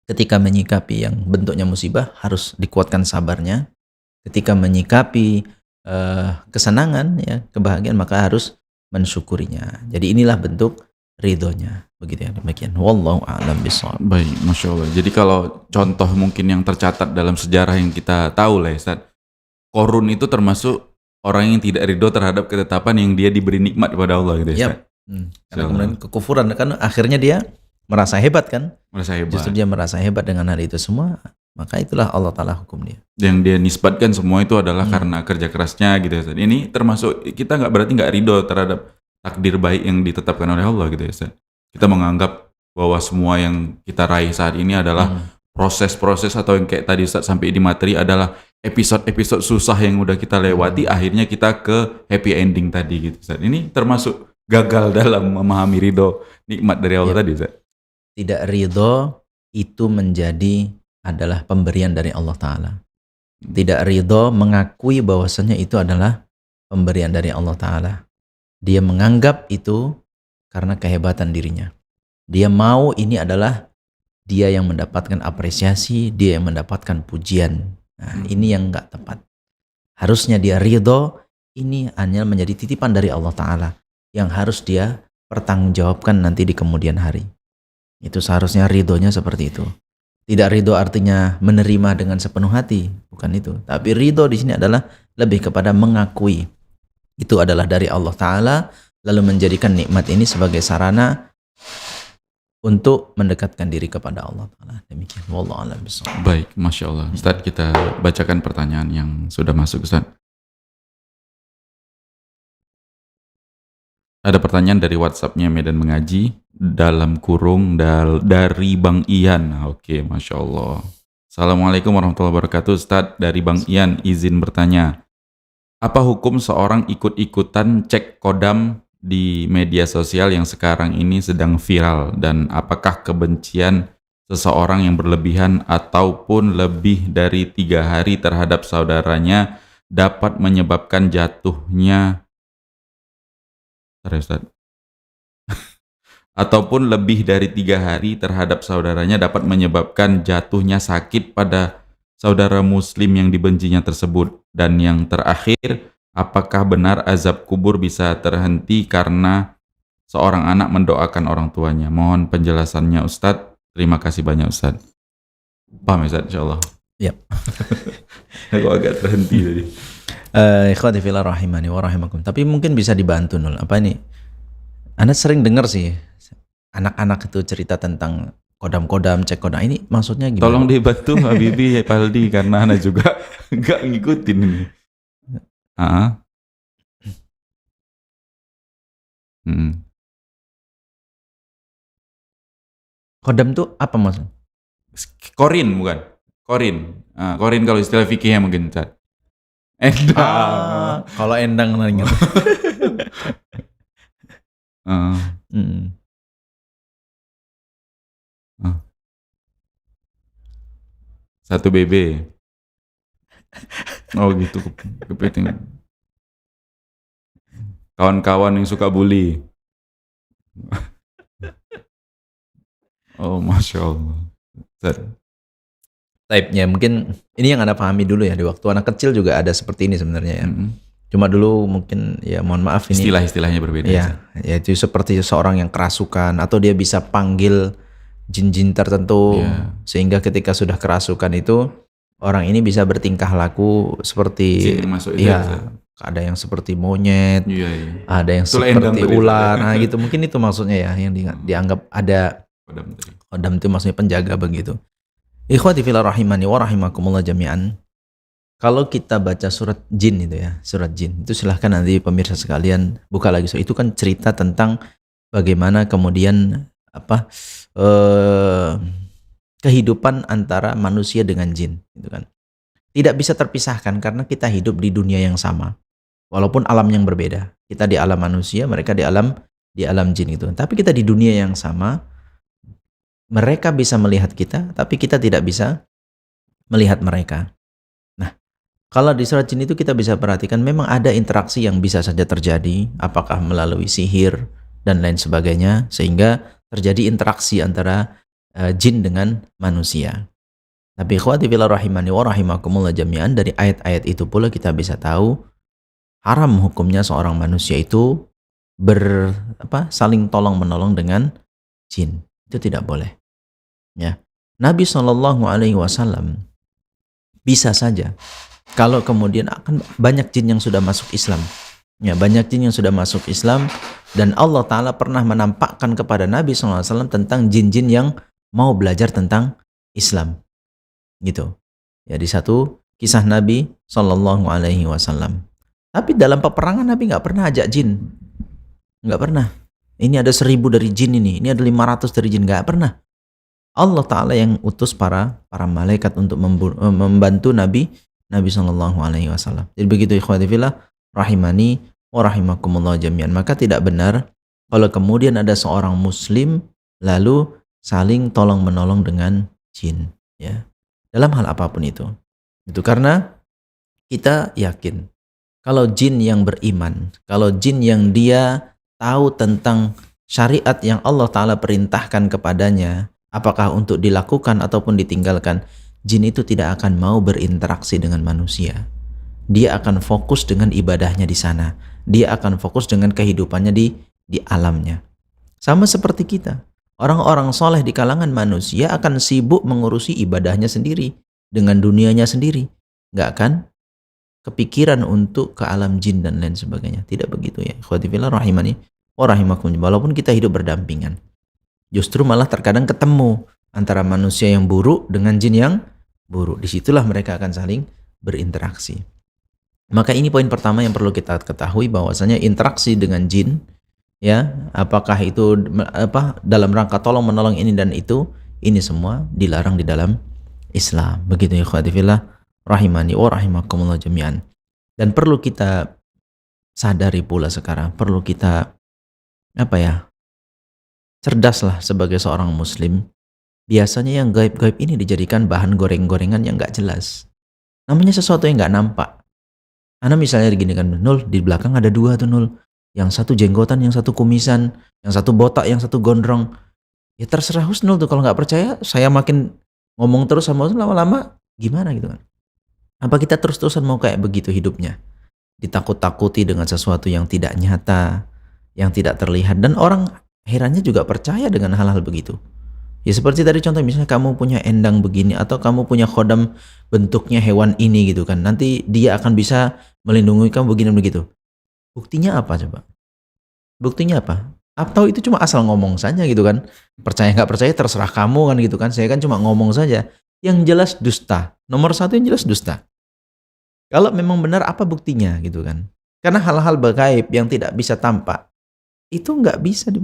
Ketika menyikapi yang bentuknya musibah harus dikuatkan sabarnya. Ketika menyikapi kesenangan, ya, kebahagiaan, maka harus mensyukurinya. Jadi inilah bentuk ridhonya. Begitu ya, demikian. Wallahu a'lam bishawab. Baik, Masya Allah. Jadi kalau contoh mungkin yang tercatat dalam sejarah yang kita tahu lah ya, Ustaz. Qorun itu termasuk orang yang tidak ridho terhadap ketetapan yang dia diberi nikmat kepada Allah gitu ya, Ustaz. Karena kemudian kekufuran kan akhirnya dia merasa hebat kan? Merasa hebat. Justru dia merasa hebat dengan hal itu semua. Maka itulah Allah Ta'ala hukum dia. Yang dia nisbatkan semua itu adalah karena kerja kerasnya gitu ya, Ustaz. Ini termasuk kita berarti nggak ridho terhadap takdir baik yang ditetapkan oleh Allah gitu ya, Ustaz. Kita menganggap bahwa semua yang kita raih saat ini adalah proses-proses atau yang kayak tadi Ustaz sampai di materi adalah episode-episode susah yang udah kita lewati, akhirnya kita ke happy ending tadi gitu, Ustaz. Ini termasuk gagal dalam memahami ridho nikmat dari Allah tadi, Ustaz. Tidak ridho itu adalah pemberian dari Allah Ta'ala. Tidak ridho mengakui bahwasannya itu adalah pemberian dari Allah Ta'ala. Dia menganggap itu karena kehebatan dirinya. Dia mau ini adalah dia yang mendapatkan apresiasi, dia yang mendapatkan pujian. Nah, ini yang nggak tepat. Harusnya dia ridho, ini hanya menjadi titipan dari Allah Ta'ala yang harus dia pertanggungjawabkan nanti di kemudian hari. Itu seharusnya ridhonya seperti itu. Tidak ridho artinya menerima dengan sepenuh hati, bukan itu. Tapi ridho di sini adalah lebih kepada mengakui itu adalah dari Allah Ta'ala, lalu menjadikan nikmat ini sebagai sarana untuk mendekatkan diri kepada Allah Ta'ala. Demikian. Wallahu a'lam bishawab. Baik, Masya Allah. Ustaz, kita bacakan pertanyaan yang sudah masuk, Ustaz. Ada pertanyaan dari WhatsApp-nya Medan Mengaji dalam kurung dari Bang Ian. Oke, Masya Allah. Assalamualaikum warahmatullahi wabarakatuh. Ustaz, dari Bang Ian izin bertanya. Apa hukum seorang ikut-ikutan cek kodam di media sosial yang sekarang ini sedang viral? Dan apakah kebencian seseorang yang berlebihan ataupun lebih dari 3 hari terhadap saudaranya dapat menyebabkan jatuhnya ataupun lebih dari 3 hari terhadap saudaranya dapat menyebabkan jatuhnya sakit pada saudara muslim yang dibencinya tersebut. Dan yang terakhir, apakah benar azab kubur bisa terhenti karena seorang anak mendoakan orang tuanya? Mohon penjelasannya, Ustadz. Terima kasih banyak, Ustadz. Paham ya, Ustadz? InsyaAllah. Yap. Aku agak terhenti tadi. Ikhwati fillah rahimani wa rahimakum. Tapi mungkin bisa dibantu Nul. Apa ini? Anda sering dengar sih anak-anak itu cerita tentang kodam-kodam, cek kodam. Ini maksudnya gimana? Tolong dibantu Habibi Paldi karena Anda juga nggak ngikutin ini. Kodam tuh apa maksudnya? Korin bukan? Korin. Korin kalau istilah fikihnya mungkin, Ustaz. Endang. Kalau endang nanya. Satu BB. Oh gitu, kepiting. Kawan-kawan yang suka bully. Oh, Masya Allah. Type-nya mungkin ini yang Anda pahami dulu ya, di waktu anak kecil juga ada seperti ini sebenarnya ya. Cuma dulu mungkin ya mohon maaf ini istilah-istilahnya berbeda. Ya itu seperti seorang yang kerasukan atau dia bisa panggil jin-jin tertentu sehingga ketika sudah kerasukan itu orang ini bisa bertingkah laku seperti ada yang seperti monyet, ada yang seperti ular. Nah gitu mungkin itu maksudnya ya yang dianggap ada kodam itu maksudnya penjaga begitu. Ikhwati fillah rahimani wa rahimakumullah jami'an. Kalau kita baca surat jin itu ya, surat jin itu silahkan nanti pemirsa sekalian buka lagi. So, itu kan cerita tentang bagaimana kemudian kehidupan antara manusia dengan jin, gitu kan. Tidak bisa terpisahkan karena kita hidup di dunia yang sama, walaupun alam yang berbeda. Kita di alam manusia, mereka di alam jin itu. Tapi kita di dunia yang sama. Mereka bisa melihat kita, tapi kita tidak bisa melihat mereka. Nah, kalau di surat jin itu kita bisa perhatikan memang ada interaksi yang bisa saja terjadi, apakah melalui sihir dan lain sebagainya, sehingga terjadi interaksi antara jin dengan manusia. Tapi ikhwati fillah rahimani wa rahimakumullah jami'an, dari ayat-ayat itu pula kita bisa tahu haram hukumnya seorang manusia itu saling tolong-menolong dengan jin. Itu tidak boleh. Ya. Nabi SAW bisa saja kalau kemudian akan banyak jin yang sudah masuk Islam. Ya, banyak jin yang sudah masuk Islam dan Allah Ta'ala pernah menampakkan kepada Nabi SAW tentang jin-jin yang mau belajar tentang Islam. Gitu. Ya, di satu kisah Nabi SAW. Tapi dalam peperangan Nabi nggak pernah ajak jin. Nggak pernah. Ini ada 1000 dari jin ini ada 500 dari jin, nggak pernah. Allah Ta'ala yang utus para malaikat untuk membantu Nabi SAW. Jadi begitu ikhwati fillah rahimani wa rahimakumullah jami'an. Maka tidak benar kalau kemudian ada seorang muslim lalu saling tolong menolong dengan jin, ya. Dalam hal apapun itu. Itu karena kita yakin kalau jin yang beriman, kalau jin yang dia tahu tentang syariat yang Allah Ta'ala perintahkan kepadanya, apakah untuk dilakukan ataupun ditinggalkan, jin itu tidak akan mau berinteraksi dengan manusia. Dia akan fokus dengan ibadahnya di sana. Dia akan fokus dengan kehidupannya di alamnya. Sama seperti kita. Orang-orang soleh di kalangan manusia akan sibuk mengurusi ibadahnya sendiri, dengan dunianya sendiri. Nggak akan kepikiran untuk ke alam jin dan lain sebagainya. Tidak begitu ya. Ikhwati fillah rahimani wa rahimakumullah. Walaupun kita hidup berdampingan. Justru malah terkadang ketemu antara manusia yang buruk dengan jin yang buruk. Disitulah mereka akan saling berinteraksi. Maka ini poin pertama yang perlu kita ketahui, bahwasanya interaksi dengan jin, ya, apakah itu dalam rangka tolong menolong ini dan itu, ini semua dilarang di dalam Islam. Begitu ya ikhwati fillah rahimani wa rahimakumullah jami'an. Dan perlu kita sadari pula sekarang, perlu kita cerdaslah sebagai seorang muslim. Biasanya yang gaib-gaib ini dijadikan bahan goreng-gorengan yang nggak jelas. Namanya sesuatu yang nggak nampak. Ana misalnya begini kan, Nul, di belakang ada dua tuh Nul. Yang satu jenggotan, yang satu kumisan, yang satu botak, yang satu gondrong. Ya terserah Husnul tuh, kalau nggak percaya, saya makin ngomong terus sama Husnul, lama-lama gimana gitu kan. Apa kita terus-terusan mau kayak begitu hidupnya? Ditakut-takuti dengan sesuatu yang tidak nyata, yang tidak terlihat. Dan orang herannya juga percaya dengan hal-hal begitu. Ya seperti tadi contoh, misalnya kamu punya endang begini, atau kamu punya khodam bentuknya hewan ini gitu kan, nanti dia akan bisa melindungi kamu begini begitu. Buktinya apa coba? Buktinya apa? Atau itu cuma asal ngomong saja gitu kan? Percaya nggak percaya terserah kamu kan gitu kan? Saya kan cuma ngomong saja. Yang jelas dusta. Nomor satu yang jelas dusta. Kalau memang benar, apa buktinya gitu kan? Karena hal-hal gaib yang tidak bisa tampak itu nggak bisa.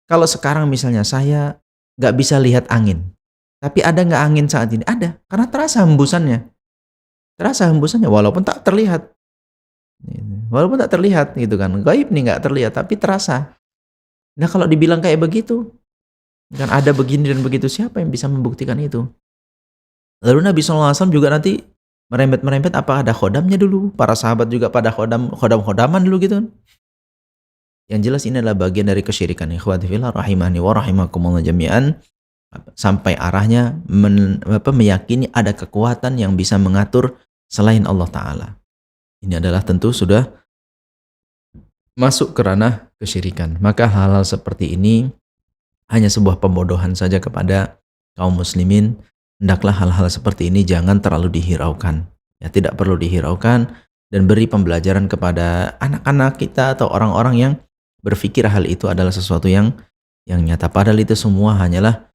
Kalau sekarang misalnya saya nggak bisa lihat angin, tapi ada nggak angin saat ini? Ada, karena terasa hembusannya. Terasa hembusannya walaupun tak terlihat. Walaupun tak terlihat gitu kan. Gaib nih, nggak terlihat tapi terasa. Nah kalau dibilang kayak begitu, kan ada begini dan begitu, siapa yang bisa membuktikan itu? Lalu Nabi SAW juga nanti merembet-merembet, apa ada khodamnya dulu? Para sahabat juga pada khodam-khodaman dulu gitu. Yang jelas ini adalah bagian dari kesyirikan. Ikhwati fillah rahimani wa rahimakumullah jami'an. Sampai arahnya meyakini ada kekuatan yang bisa mengatur selain Allah Ta'ala. Ini adalah tentu sudah masuk ke ranah kesyirikan. Maka hal-hal seperti ini hanya sebuah pembodohan saja kepada kaum muslimin. Hendaklah hal-hal seperti ini jangan terlalu dihiraukan. Ya, tidak perlu dihiraukan, dan beri pembelajaran kepada anak-anak kita atau orang-orang yang berpikir hal itu adalah sesuatu yang nyata. Padahal itu semua hanyalah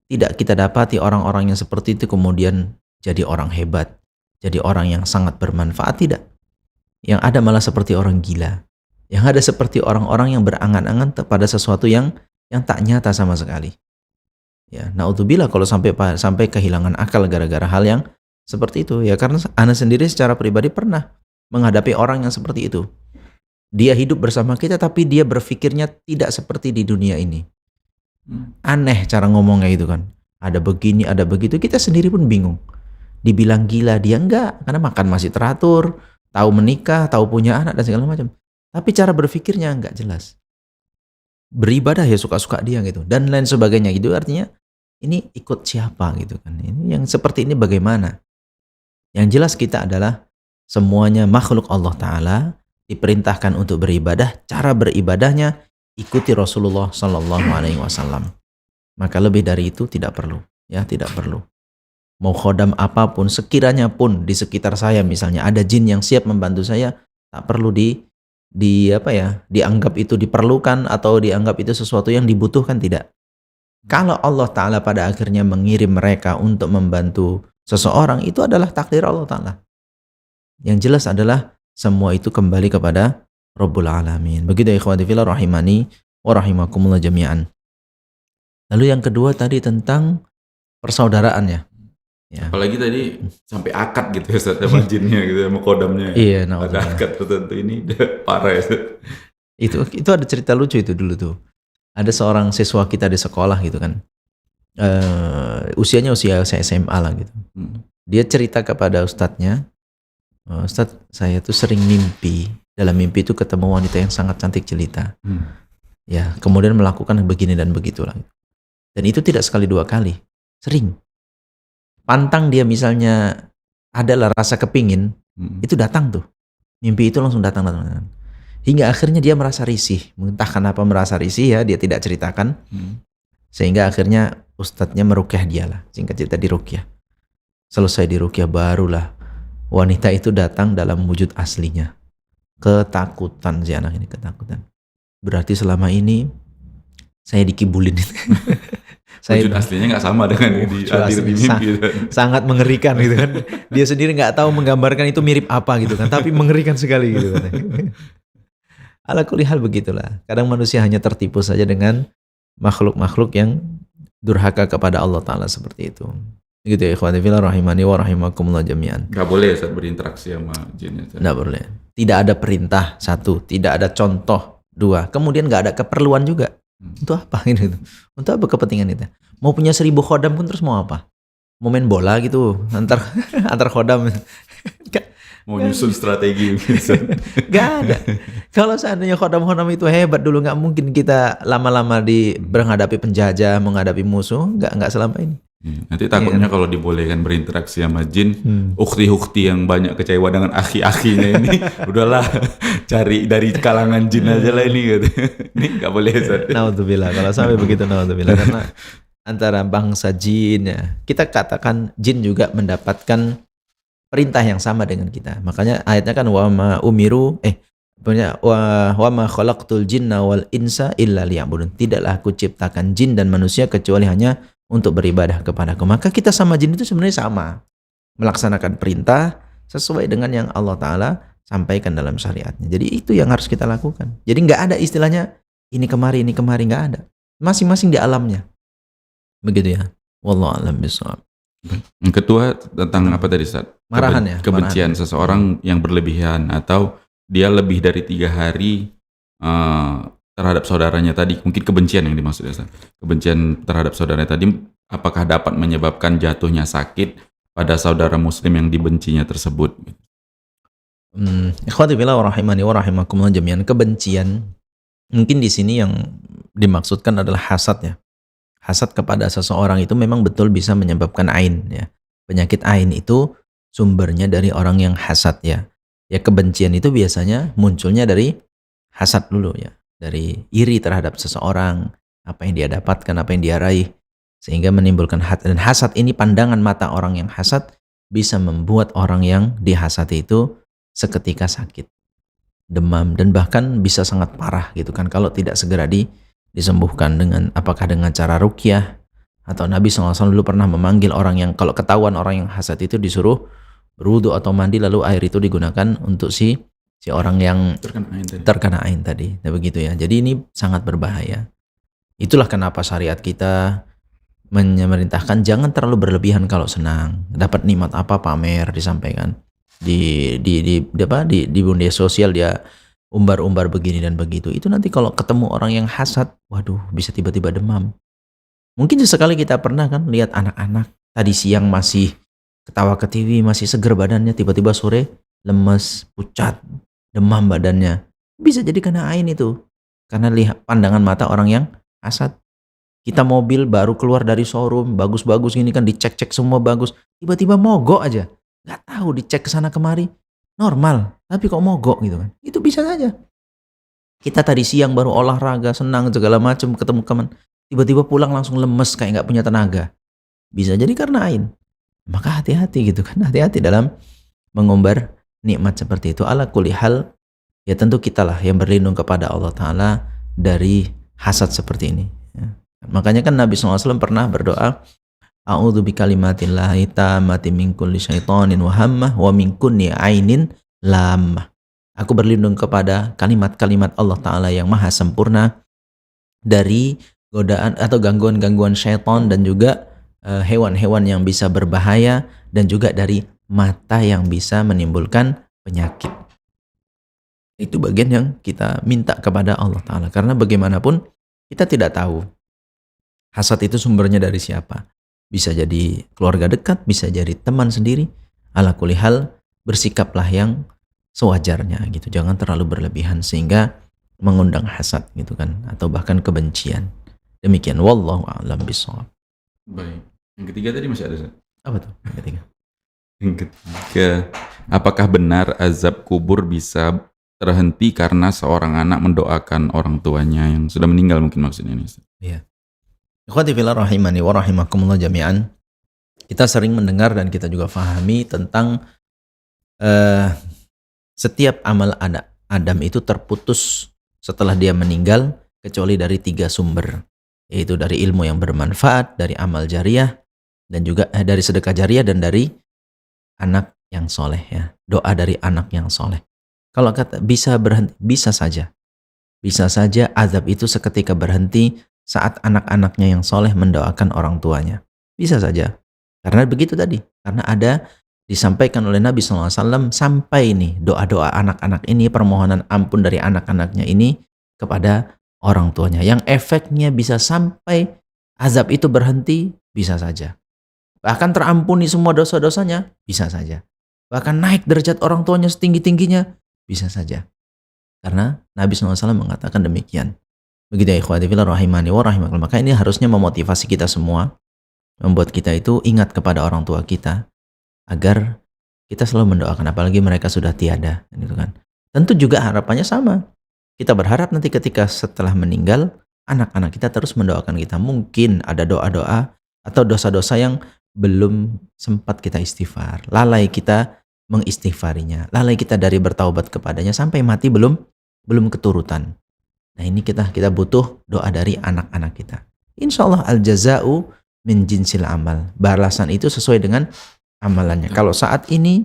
tidak kita dapati orang-orang yang seperti itu kemudian jadi orang hebat, jadi orang yang sangat bermanfaat, tidak. Yang ada malah seperti orang gila. Yang ada seperti orang-orang yang berangan-angan pada sesuatu yang tak nyata sama sekali. Ya, naudzubillah kalau sampai kehilangan akal gara-gara hal yang seperti itu. Ya karena ana sendiri secara pribadi pernah menghadapi orang yang seperti itu. Dia hidup bersama kita tapi dia berpikirnya tidak seperti di dunia ini. Aneh cara ngomongnya itu kan. Ada begini, ada begitu. Kita sendiri pun bingung. Dibilang gila, dia enggak. Karena makan masih teratur, tahu menikah, tahu punya anak dan segala macam. Tapi cara berpikirnya enggak jelas. Beribadah ya suka-suka dia gitu. Dan lain sebagainya gitu. Artinya ini ikut siapa gitu kan. Ini yang seperti ini bagaimana? Yang jelas kita adalah semuanya makhluk Allah Ta'ala, diperintahkan untuk beribadah. Cara beribadahnya ikuti Rasulullah Sallallahu Alaihi Wasallam. Maka lebih dari itu tidak perlu, ya tidak perlu. Mau khodam apapun, sekiranya pun di sekitar saya misalnya ada jin yang siap membantu saya, tak perlu dianggap itu diperlukan atau dianggap itu sesuatu yang dibutuhkan, tidak. Kalau Allah Ta'ala pada akhirnya mengirim mereka untuk membantu seseorang, itu adalah takdir Allah Ta'ala. Yang jelas adalah semua itu kembali kepada Rabbul Alamin. Begitu ikhwati fillah rahimani wa rahimakumullah jami'an. Lalu yang kedua tadi tentang persaudaraan ya. Apalagi tadi sampai akad gitu ya sama jinnya gitu, sama kodamnya. Iya, ada akad tertentu, ini parah ya. Itu ada cerita lucu itu dulu tuh. Ada seorang siswa kita di sekolah gitu kan. Usianya usia saya SMA lah gitu. Dia cerita kepada ustadznya, Ustadz, saya tuh sering mimpi. Dalam mimpi itu ketemu wanita yang sangat cantik jelita. Ya, kemudian melakukan begini dan begitulah. Dan itu tidak sekali dua kali, sering. Pantang dia misalnya adalah rasa kepingin, itu datang tuh. Mimpi itu langsung datang. Hingga akhirnya dia merasa risih. Entah kenapa merasa risih ya, dia tidak ceritakan. Sehingga akhirnya ustadznya merukyah dia lah. Singkat cerita dirukyah. Selesai dirukyah barulah wanita itu datang dalam wujud aslinya. Ketakutan si anak ini, ketakutan. Berarti selama ini saya dikibulin. Wujud aslinya nggak sama dengan yang di mimpi. Sangat mengerikan gitu kan. Dia sendiri nggak tahu menggambarkan itu mirip apa gitu kan. Tapi mengerikan sekali gitu kan. Ala kulli hal begitulah. Kadang manusia hanya tertipu saja dengan makhluk-makhluk yang durhaka kepada Allah Ta'ala seperti itu. Begitu ya ikhwani fillah rahimani wa rahimakumullah jami'an. Gak boleh saat berinteraksi sama jin. Nggak boleh. Tidak ada perintah, satu. Tidak ada contoh, dua. Kemudian nggak ada keperluan juga. Untuk apa gitu? Untuk apa kepentingan itu? Mau punya 1000 khodam pun terus mau apa? Mau main bola gitu antar khodam. Mau nyusun strategi. Gak ada. Kalau seandainya khodam-khodam itu hebat dulu, nggak mungkin kita lama-lama menghadapi penjajah, menghadapi musuh. Nggak selama ini. Nanti takutnya kalau dibolehkan berinteraksi sama jin, ukti-ukti yang banyak kecewa dengan aki-akinya ini, udahlah cari dari kalangan jin aja lah ini gitu. Ini nggak boleh. Naudzubillah, kalau sampai begitu naudzubillah, karena antara bangsa jin ya, kita katakan jin juga mendapatkan perintah yang sama dengan kita. Makanya ayatnya kan wa ma khalaqtul jinna wal insa illa liya'budun. Tidaklah aku ciptakan jin dan manusia kecuali hanya untuk beribadah kepadaku. Maka kita sama jin itu sebenarnya sama. Melaksanakan perintah sesuai dengan yang Allah Ta'ala sampaikan dalam syariatnya. Jadi itu yang harus kita lakukan. Jadi nggak ada istilahnya ini kemari, nggak ada. Masing-masing di alamnya. Begitu ya. Wallahu a'lam bishawab. Yang kedua tentang apa tadi Ustaz? Marahan ya. Kebencian seseorang yang berlebihan atau dia lebih dari 3 hari terhadap saudaranya tadi. Mungkin kebencian yang dimaksud Ustaz. Kebencian terhadap saudaranya tadi apakah dapat menyebabkan jatuhnya sakit pada saudara muslim yang dibencinya tersebut? Ikhwati fillah wa rahimani wa rahimakumullah jami'an. Kebencian mungkin di sini yang dimaksudkan adalah hasad ya. Hasad kepada seseorang itu memang betul bisa menyebabkan ain ya. Penyakit ain itu sumbernya dari orang yang hasad ya. Ya kebencian itu biasanya munculnya dari hasad dulu ya. Dari iri terhadap seseorang, apa yang dia dapatkan, apa yang dia raih, sehingga menimbulkan hasad. Dan hasad ini, pandangan mata orang yang hasad bisa membuat orang yang dihasati itu seketika sakit, demam, dan bahkan bisa sangat parah gitu kan kalau tidak segera disembuhkan dengan apakah dengan cara ruqyah, atau Nabi SAW dulu pernah memanggil orang yang kalau ketahuan orang yang hasad itu disuruh berwudu atau mandi lalu air itu digunakan untuk si orang yang terkena ain tadi. Nah, begitu ya. Jadi ini sangat berbahaya. Itulah kenapa syariat kita memerintahkan jangan terlalu berlebihan kalau senang. Dapat nikmat apa pamer disampaikan. Di media sosial dia umbar-umbar begini dan begitu. Itu nanti kalau ketemu orang yang hasad, waduh bisa tiba-tiba demam. Mungkin sesekali kita pernah kan lihat anak-anak tadi siang masih ketawa ke TV, masih seger badannya, tiba-tiba sore lemes, pucat, demam badannya. Bisa jadi kena ain itu. Karena lihat pandangan mata orang yang hasad. Kita mobil baru keluar dari showroom, bagus-bagus gini kan, dicek-cek semua bagus. Tiba-tiba mogok aja. Nggak tahu, dicek kesana kemari. Normal, tapi kok mogok gitu kan. Itu bisa saja. Kita tadi siang baru olahraga, senang, segala macam, ketemu teman. Tiba-tiba pulang langsung lemes, kayak nggak punya tenaga. Bisa jadi karena ain. Maka hati-hati gitu kan. Hati-hati dalam mengumbar nikmat seperti itu. Ala kulli hal, ya tentu kita lah yang berlindung kepada Allah Ta'ala dari hasad seperti ini ya. Makanya kan Nabi SAW pernah berdoa, a'udzu bikalimatillahi tammati min kulli syaitonin wa hammah wa min kulli ainin lammah. Aku berlindung kepada kalimat-kalimat Allah Ta'ala yang maha sempurna dari godaan atau gangguan-gangguan syaitan dan juga hewan-hewan yang bisa berbahaya, dan juga dari mata yang bisa menimbulkan penyakit. Itu bagian yang kita minta kepada Allah Ta'ala. Karena bagaimanapun kita tidak tahu hasad itu sumbernya dari siapa. Bisa jadi keluarga dekat, bisa jadi teman sendiri. Ala kulli hal, bersikaplah yang sewajarnya gitu. Jangan terlalu berlebihan sehingga mengundang hasad gitu kan, atau bahkan kebencian. Demikian, wallahu a'lam bishawab. Baik. Yang ketiga tadi masih ada. Apa tuh yang ketiga? Yang ketiga, apakah benar azab kubur bisa terhenti karena seorang anak mendoakan orang tuanya yang sudah meninggal, mungkin maksudnya ini. Iya. Ikhwati fillah rahimani wa rahimakumullah jami'an. Kita sering mendengar dan kita juga fahami tentang setiap amal Adam itu terputus setelah dia meninggal kecuali dari 3 sumber, yaitu dari ilmu yang bermanfaat, dari amal jariah, dan juga dari sedekah jariah, dan dari anak yang soleh, ya, doa dari anak yang soleh. Kalau kata bisa berhenti, bisa saja azab itu seketika berhenti saat anak-anaknya yang soleh mendoakan orang tuanya. Bisa saja, karena begitu tadi, karena ada disampaikan oleh Nabi SAW sampai nih doa-doa anak-anak ini, permohonan ampun dari anak-anaknya ini kepada orang tuanya, yang efeknya bisa sampai azab itu berhenti, bisa saja. Bahkan terampuni semua dosa-dosanya, bisa saja. Bahkan naik derajat orang tuanya setinggi-tingginya, bisa saja. Karena Nabi SAW mengatakan demikian. Begitu ya ikhwati fillah rahimani wa rahimakumullah. Maka ini harusnya memotivasi kita semua, membuat kita itu ingat kepada orang tua kita, agar kita selalu mendoakan, apalagi mereka sudah tiada, gitu kan. Tentu juga harapannya sama. Kita berharap nanti ketika setelah meninggal, anak-anak kita terus mendoakan kita. Mungkin ada doa-doa atau dosa-dosa yang belum sempat kita istighfar, lalai kita mengistighfarinya, lalai kita dari bertaubat kepadanya, sampai mati belum keturutan. Nah ini kita butuh doa dari anak-anak kita. Insya Allah al-jaza'u min jinsil amal. Balasan itu sesuai dengan amalannya. Kalau saat ini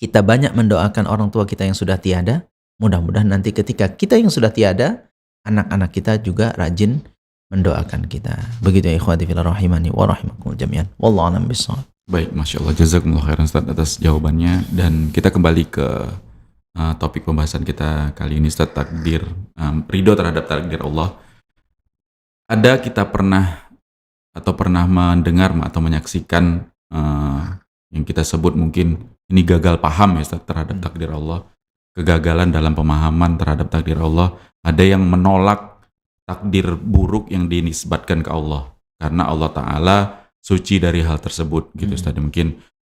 kita banyak mendoakan orang tua kita yang sudah tiada, mudah-mudahan nanti ketika kita yang sudah tiada, anak-anak kita juga rajin mendoakan kita. Begitu ya ikhwati fillah rahimani wa rahimakumullah jami'an. Wallahu a'lam bishawab. Baik, Masya Allah, jazakumullah khairan Ustaz atas jawabannya. Dan kita kembali ke topik pembahasan kita kali ini, Ustaz, takdir, ridho terhadap takdir Allah. Ada kita pernah mendengar atau menyaksikan yang kita sebut mungkin ini gagal paham ya Ustaz terhadap takdir Allah, kegagalan dalam pemahaman terhadap takdir Allah. Ada yang menolak takdir buruk yang dinisbatkan ke Allah karena Allah Ta'ala suci dari hal tersebut, gitu Ustaz.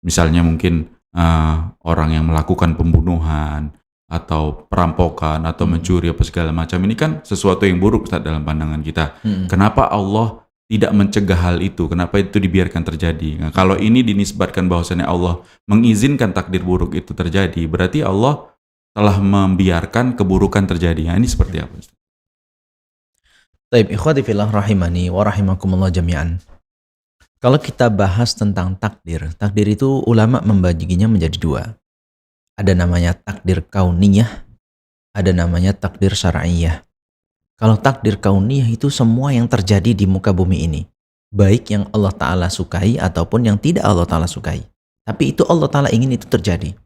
Misalnya mungkin orang yang melakukan pembunuhan atau perampokan atau mencuri apa segala macam, ini kan sesuatu yang buruk Ustaz dalam pandangan kita. Kenapa Allah tidak mencegah hal itu? Kenapa itu dibiarkan terjadi? Nah, kalau ini dinisbatkan bahwasannya Allah mengizinkan takdir buruk itu terjadi, berarti Allah telah membiarkan keburukan terjadi. Nah, ini seperti apa Ustaz? Baik, ikhwati fillah rahimani wa rahimakumullah jami'an. Kalau kita bahas tentang takdir itu ulama membaginya menjadi 2. Ada namanya takdir kauniyah, ada namanya takdir syar'iyah. Kalau takdir kauniyah itu semua yang terjadi di muka bumi ini, baik yang Allah Ta'ala sukai ataupun yang tidak Allah Ta'ala sukai. Tapi itu Allah Ta'ala ingin itu terjadi.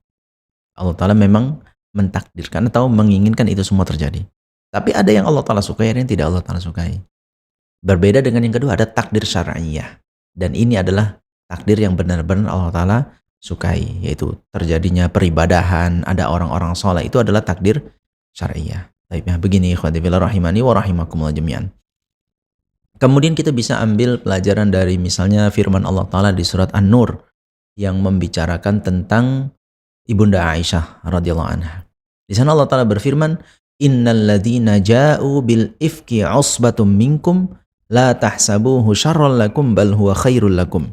Allah Ta'ala memang mentakdirkan atau menginginkan itu semua terjadi. Tapi ada yang Allah Ta'ala sukai, ada yang tidak Allah Ta'ala sukai. Berbeda dengan yang kedua, ada takdir syar'iyah. Dan ini adalah takdir yang benar-benar Allah Ta'ala sukai, yaitu terjadinya peribadahan, ada orang-orang soleh, itu adalah takdir syariah. Baiknya begini ikhwati fillah rahimani wa rahimakumullah jami'an. Kemudian kita bisa ambil pelajaran dari misalnya firman Allah Ta'ala di surat An-Nur yang membicarakan tentang Ibunda Aisyah radhiyallahu anha. Di sana Allah Ta'ala berfirman, innal ladzina ja'u bil ifki usbatum minkum la tahsabuhu syarran lakum bal huwa khairul lakum.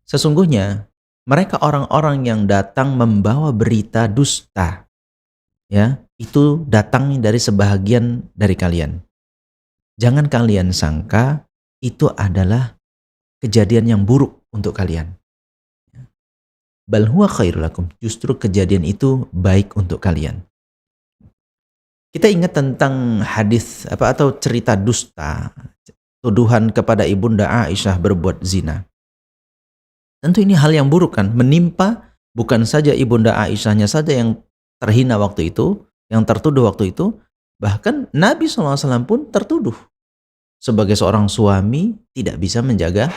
Sesungguhnya mereka orang-orang yang datang membawa berita dusta, ya, itu datang dari sebahagian dari kalian. Jangan kalian sangka itu adalah kejadian yang buruk untuk kalian. Bal huwa khairul lakum. Justru kejadian itu baik untuk kalian. Kita ingat tentang hadis atau cerita dusta, tuduhan kepada Ibunda Aisyah berbuat zina. Tentu ini hal yang buruk kan, menimpa bukan saja Ibunda Aisyahnya saja yang terhina waktu itu, yang tertuduh waktu itu, bahkan Nabi SAW pun tertuduh. Sebagai seorang suami tidak bisa menjaga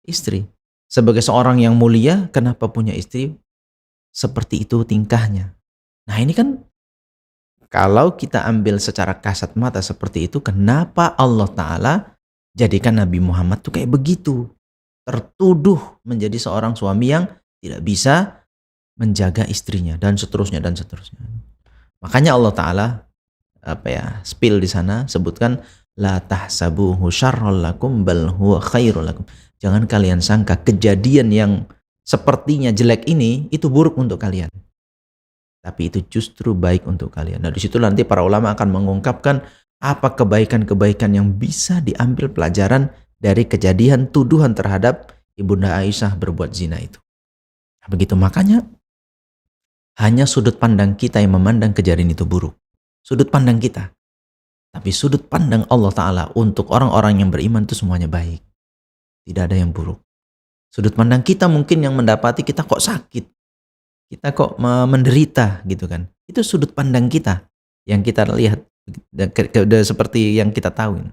istri. Sebagai seorang yang mulia, kenapa punya istri seperti itu tingkahnya? Nah ini kan, kalau kita ambil secara kasat mata seperti itu, kenapa Allah Ta'ala jadikan Nabi Muhammad tuh kayak begitu? Tertuduh menjadi seorang suami yang tidak bisa menjaga istrinya, dan seterusnya dan seterusnya. Makanya Allah Ta'ala spill di sana sebutkan la tahsabuhu syarrul lakum bal huwa khairul lakum. Jangan kalian sangka kejadian yang sepertinya jelek ini itu buruk untuk kalian. Tapi itu justru baik untuk kalian. Nah, di situ nanti para ulama akan mengungkapkan apa kebaikan-kebaikan yang bisa diambil pelajaran dari kejadian tuduhan terhadap Ibunda Aisyah berbuat zina itu. Nah, begitu, makanya hanya sudut pandang kita yang memandang kejadian itu buruk. Sudut pandang kita. Tapi sudut pandang Allah Ta'ala untuk orang-orang yang beriman itu semuanya baik. Tidak ada yang buruk. Sudut pandang kita mungkin yang mendapati kita kok sakit. Kita kok menderita gitu kan. Itu sudut pandang kita yang kita lihat seperti yang kita tahu.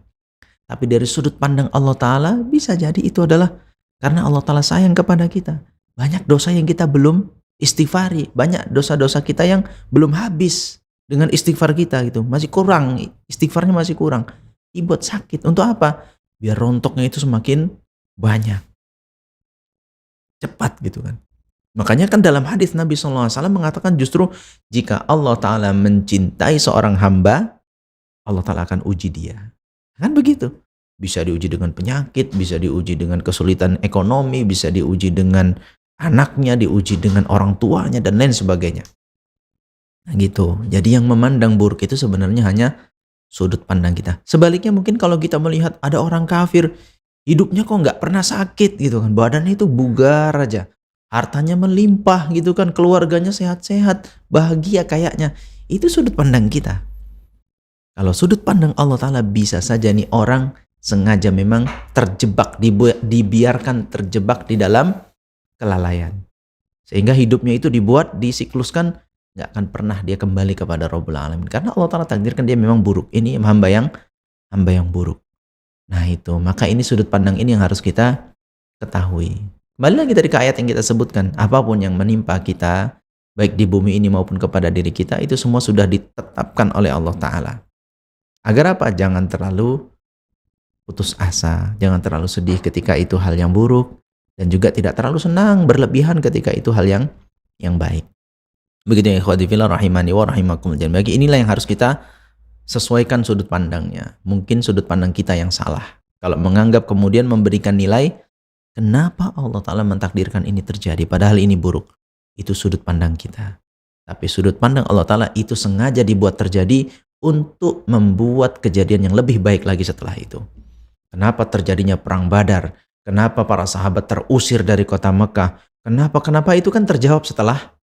Tapi dari sudut pandang Allah Ta'ala bisa jadi itu adalah karena Allah Ta'ala sayang kepada kita. Banyak dosa yang kita belum istighfari. Banyak dosa-dosa kita yang belum habis dengan istighfar kita gitu. Masih kurang, istighfarnya masih kurang. Dibuat sakit. Untuk apa? Biar rontoknya itu semakin banyak. Cepat gitu kan. Makanya kan dalam hadis Nabi SAW mengatakan justru jika Allah Ta'ala mencintai seorang hamba, Allah Ta'ala akan uji dia. Kan begitu. Bisa diuji dengan penyakit, bisa diuji dengan kesulitan ekonomi, bisa diuji dengan anaknya, diuji dengan orang tuanya, dan lain sebagainya. Nah gitu. Jadi yang memandang buruk itu sebenarnya hanya sudut pandang kita. Sebaliknya mungkin kalau kita melihat ada orang kafir, hidupnya kok nggak pernah sakit gitu kan. Badannya itu bugar aja. Hartanya melimpah gitu kan, keluarganya sehat-sehat, bahagia kayaknya. Itu sudut pandang kita. Kalau sudut pandang Allah Ta'ala bisa saja nih orang sengaja memang terjebak, dibiarkan terjebak di dalam kelalaian. Sehingga hidupnya itu dibuat, disikluskan, gak akan pernah dia kembali kepada Rabbul Alamin. Karena Allah Ta'ala takdirkan dia memang buruk. Ini hamba yang buruk. Nah itu, maka ini sudut pandang ini yang harus kita ketahui. Kembali lagi dari ke ayat yang kita sebutkan, apapun yang menimpa kita, baik di bumi ini maupun kepada diri kita, itu semua sudah ditetapkan oleh Allah Ta'ala. Agar apa? Jangan terlalu putus asa, jangan terlalu sedih ketika itu hal yang buruk, dan juga tidak terlalu senang, berlebihan ketika itu hal yang baik. Begitu ya ikhwati fillah rahimani wa rahimakumullah. Bagi inilah yang harus kita sesuaikan sudut pandangnya. Mungkin sudut pandang kita yang salah. Kalau menganggap kemudian memberikan nilai, kenapa Allah Ta'ala mentakdirkan ini terjadi padahal ini buruk? Itu sudut pandang kita. Tapi sudut pandang Allah Ta'ala itu sengaja dibuat terjadi untuk membuat kejadian yang lebih baik lagi setelah itu. Kenapa terjadinya perang Badar? Kenapa para sahabat terusir dari kota Mekah? Kenapa itu kan terjawab setelah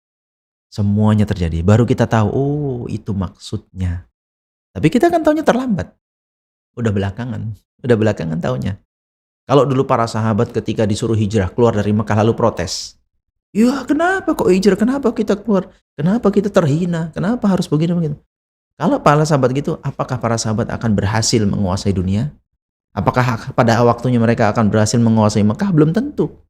semuanya terjadi. Baru kita tahu, oh itu maksudnya. Tapi kita kan taunya terlambat. Udah belakangan taunya. Kalau dulu para sahabat ketika disuruh hijrah keluar dari Mekah lalu protes. Ya kenapa kok hijrah? Kenapa kita keluar? Kenapa kita terhina? Kenapa harus begini-begitu? Kalau para sahabat gitu, apakah para sahabat akan berhasil menguasai dunia? Apakah pada waktunya mereka akan berhasil menguasai Mekah? Belum tentu.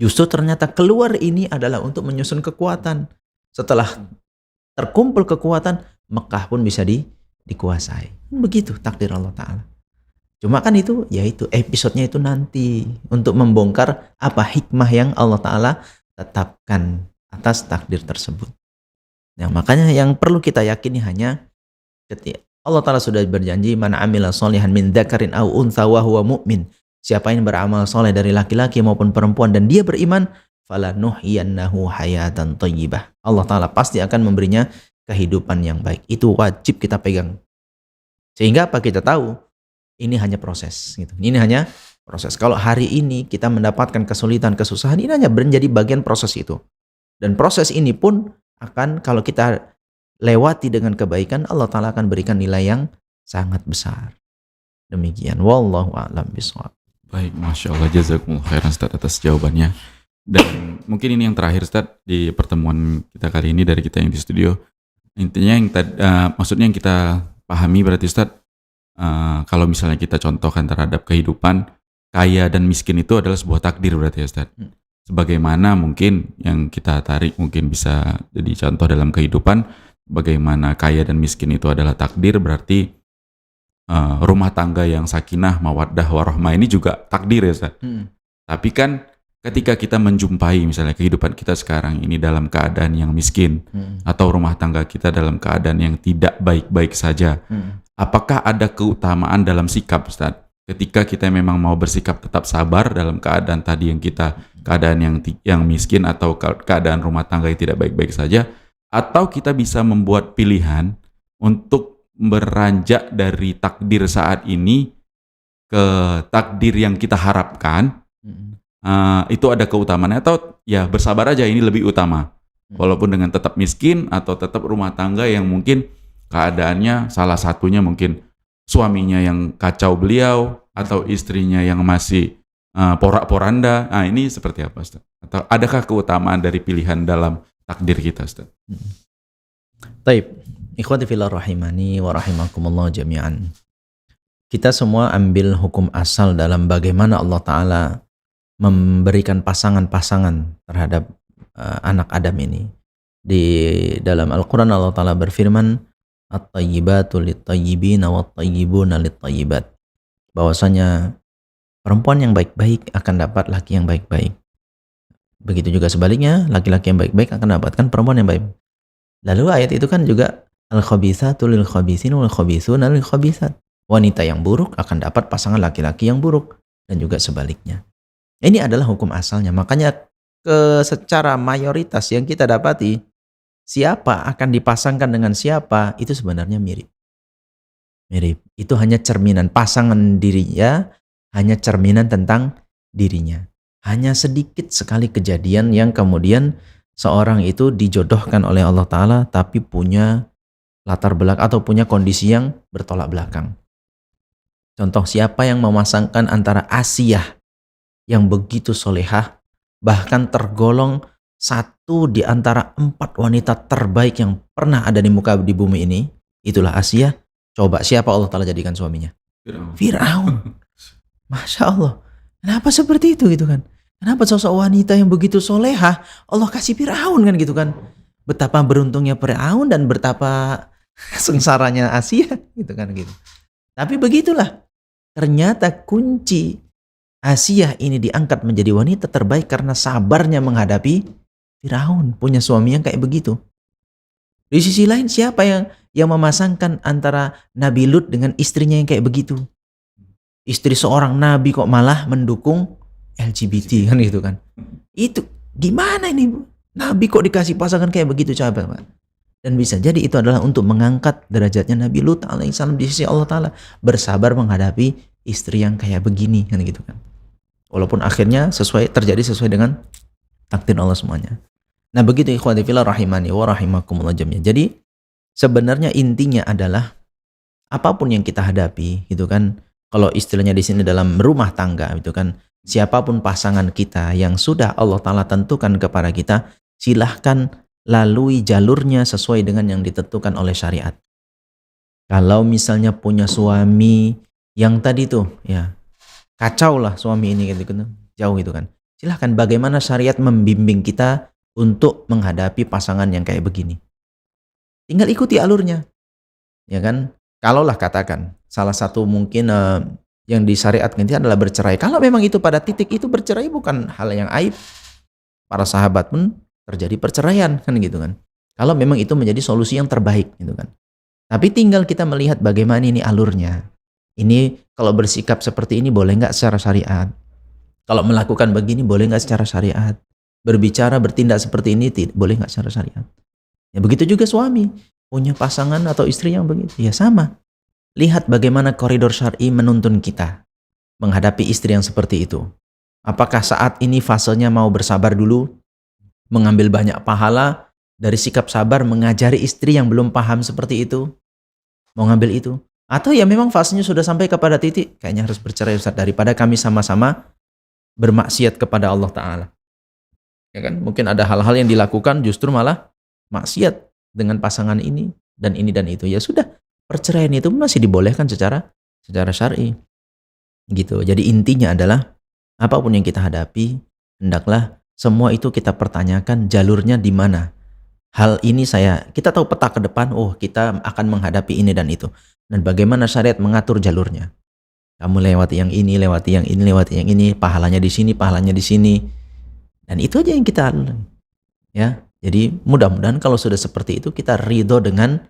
Justru ternyata keluar ini adalah untuk menyusun kekuatan. Setelah terkumpul kekuatan, Mekah pun bisa dikuasai. Begitu takdir Allah Ta'ala. Cuma kan itu, yaitu episodenya itu nanti untuk membongkar apa hikmah yang Allah Ta'ala tetapkan atas takdir tersebut. Nah, makanya yang perlu kita yakini hanya ketika Allah Ta'ala sudah berjanji, man amila sholihan min dzakarin aw untha wa huwa mu'min. Siapa yang beramal soleh dari laki-laki maupun perempuan dan dia beriman, falanuhyiyannahu hayatan thayyibah. Allah Ta'ala pasti akan memberinya kehidupan yang baik. Itu wajib kita pegang. Sehingga apa kita tahu? Ini hanya proses gitu. Ini hanya proses. Kalau hari ini kita mendapatkan kesulitan, kesusahan, ini hanya menjadi bagian proses itu. Dan proses ini pun akan, kalau kita lewati dengan kebaikan, Allah Ta'ala akan berikan nilai yang sangat besar. Demikian. Wallahu a'lam bishawab. Baik, Masya Allah, jazakumullah khairan Ustaz atas jawabannya. Dan mungkin ini yang terakhir Ustaz di pertemuan kita kali ini dari kita yang di studio. Intinya maksudnya yang kita pahami berarti Ustaz, kalau misalnya kita contohkan terhadap kehidupan, kaya dan miskin itu adalah sebuah takdir berarti ya Ustaz. Sebagaimana mungkin yang kita tarik mungkin bisa jadi contoh dalam kehidupan, bagaimana kaya dan miskin itu adalah takdir, berarti rumah tangga yang sakinah, mawaddah, warahmah ini juga takdir ya Ustaz. Tapi kan ketika kita menjumpai misalnya kehidupan kita sekarang ini dalam keadaan yang miskin, atau rumah tangga kita dalam keadaan yang tidak baik-baik saja, apakah ada keutamaan dalam sikap, Ustaz? Ketika kita memang mau bersikap tetap sabar dalam keadaan tadi yang kita keadaan yang miskin atau keadaan rumah tangga yang tidak baik-baik saja, atau kita bisa membuat pilihan untuk beranjak dari takdir saat ini ke takdir yang kita harapkan, itu ada keutamaannya, atau ya bersabar aja, ini lebih utama walaupun dengan tetap miskin atau tetap rumah tangga yang mungkin keadaannya salah satunya mungkin suaminya yang kacau beliau atau istrinya yang masih porak-poranda. Nah, ini seperti apa, Ustaz? Atau adakah keutamaan dari pilihan dalam takdir kita, Ustaz? Taib, ikhwati fillah rahimani wa rahimakumullah jami'an. Kita semua ambil hukum asal dalam bagaimana Allah Ta'ala memberikan pasangan-pasangan terhadap anak Adam ini. Di dalam Al-Quran Allah Ta'ala berfirman, at-tayyibatu lit-tayyibina wat-tayyibuna lit-tayyibat. Bahwasanya perempuan yang baik-baik akan dapat laki yang baik-baik. Begitu juga sebaliknya, laki-laki yang baik-baik akan dapatkan perempuan yang baik. Lalu ayat itu kan juga al-khabithatu lil-khabithin wal-khabithuna lil-khabithat. Wanita yang buruk akan dapat pasangan laki-laki yang buruk, dan juga sebaliknya. Ini adalah hukum asalnya. Makanya secara mayoritas yang kita dapati, siapa akan dipasangkan dengan siapa itu sebenarnya mirip. Itu hanya cerminan pasangan dirinya, hanya cerminan tentang dirinya. Hanya sedikit sekali kejadian yang kemudian seorang itu dijodohkan oleh Allah Ta'ala tapi punya latar belakang atau punya kondisi yang bertolak belakang. Contoh, siapa yang memasangkan antara Asiyah yang begitu solehah, bahkan tergolong satu di antara 4 wanita terbaik yang pernah ada di muka di bumi ini, itulah Asiyah. Coba siapa Allah Ta'ala jadikan suaminya? Fir'aun. Masya Allah. Kenapa seperti itu gitu kan? Kenapa sosok wanita yang begitu solehah Allah kasih Fir'aun kan gitu kan? Betapa beruntungnya Fir'aun dan betapa sengsaranya Asiyah gitu kan gitu. Tapi begitulah. Ternyata kunci Asiyah ini diangkat menjadi wanita terbaik karena sabarnya menghadapi Fir'aun, punya suami yang kayak begitu. Di sisi lain, siapa yang memasangkan antara Nabi Lut dengan istrinya yang kayak begitu? Istri seorang nabi kok malah mendukung LGBT kan gitu kan? Itu gimana ini, Bu? Nabi kok dikasih pasangan kayak begitu, coba, Pak? Dan bisa jadi itu adalah untuk mengangkat derajatnya Nabi Lut alaihissalam di sisi Allah Ta'ala, bersabar menghadapi istri yang kayak begini kan gitu kan. Walaupun akhirnya terjadi sesuai dengan takdir Allah semuanya. Nah, begitu ikhwati fillah rahimani wa rahimakumullah jami'an. Jadi sebenarnya intinya adalah apapun yang kita hadapi gitu kan, kalau istilahnya di sini dalam rumah tangga gitu kan, siapapun pasangan kita yang sudah Allah Ta'ala tentukan kepada kita, silahkan lalui jalurnya sesuai dengan yang ditentukan oleh syariat. Kalau misalnya punya suami yang tadi tuh ya kacau lah suami ini gitu, jauh gitu kan, silahkan bagaimana syariat membimbing kita untuk menghadapi pasangan yang kayak begini. Tinggal ikuti alurnya, ya kan? Kalaulah katakan salah satu mungkin yang disyariatkan itu adalah bercerai. Kalau memang itu pada titik itu bercerai bukan hal yang aib. Para sahabat pun terjadi perceraian kan gitu kan. Kalau memang itu menjadi solusi yang terbaik gitu kan. Tapi tinggal kita melihat bagaimana ini alurnya. Ini kalau bersikap seperti ini boleh nggak secara syariat? Kalau melakukan begini boleh nggak secara syariat? Berbicara, bertindak seperti ini boleh nggak secara syariat? Ya begitu juga suami punya pasangan atau istri yang begitu, ya sama. Lihat bagaimana koridor syar'i menuntun kita menghadapi istri yang seperti itu. Apakah saat ini fasenya mau bersabar dulu, mengambil banyak pahala dari sikap sabar mengajari istri yang belum paham seperti itu, mau ngambil itu? Atau ya memang fasenya sudah sampai kepada titik kayaknya harus bercerai, Ustaz, daripada kami sama-sama bermaksiat kepada Allah Ta'ala. Ya kan? Mungkin ada hal-hal yang dilakukan justru malah maksiat dengan pasangan ini dan itu. Ya sudah, perceraian itu masih dibolehkan secara syar'i. Gitu. Jadi intinya adalah apapun yang kita hadapi, hendaklah semua itu kita pertanyakan jalurnya di mana. Hal ini kita tahu peta ke depan, kita akan menghadapi ini dan itu. Dan bagaimana syariat mengatur jalurnya. Kamu lewati yang ini, lewati yang ini, lewati yang ini, pahalanya di sini, pahalanya di sini. Dan itu aja yang kita alami. Ya, jadi mudah-mudahan kalau sudah seperti itu kita ridho dengan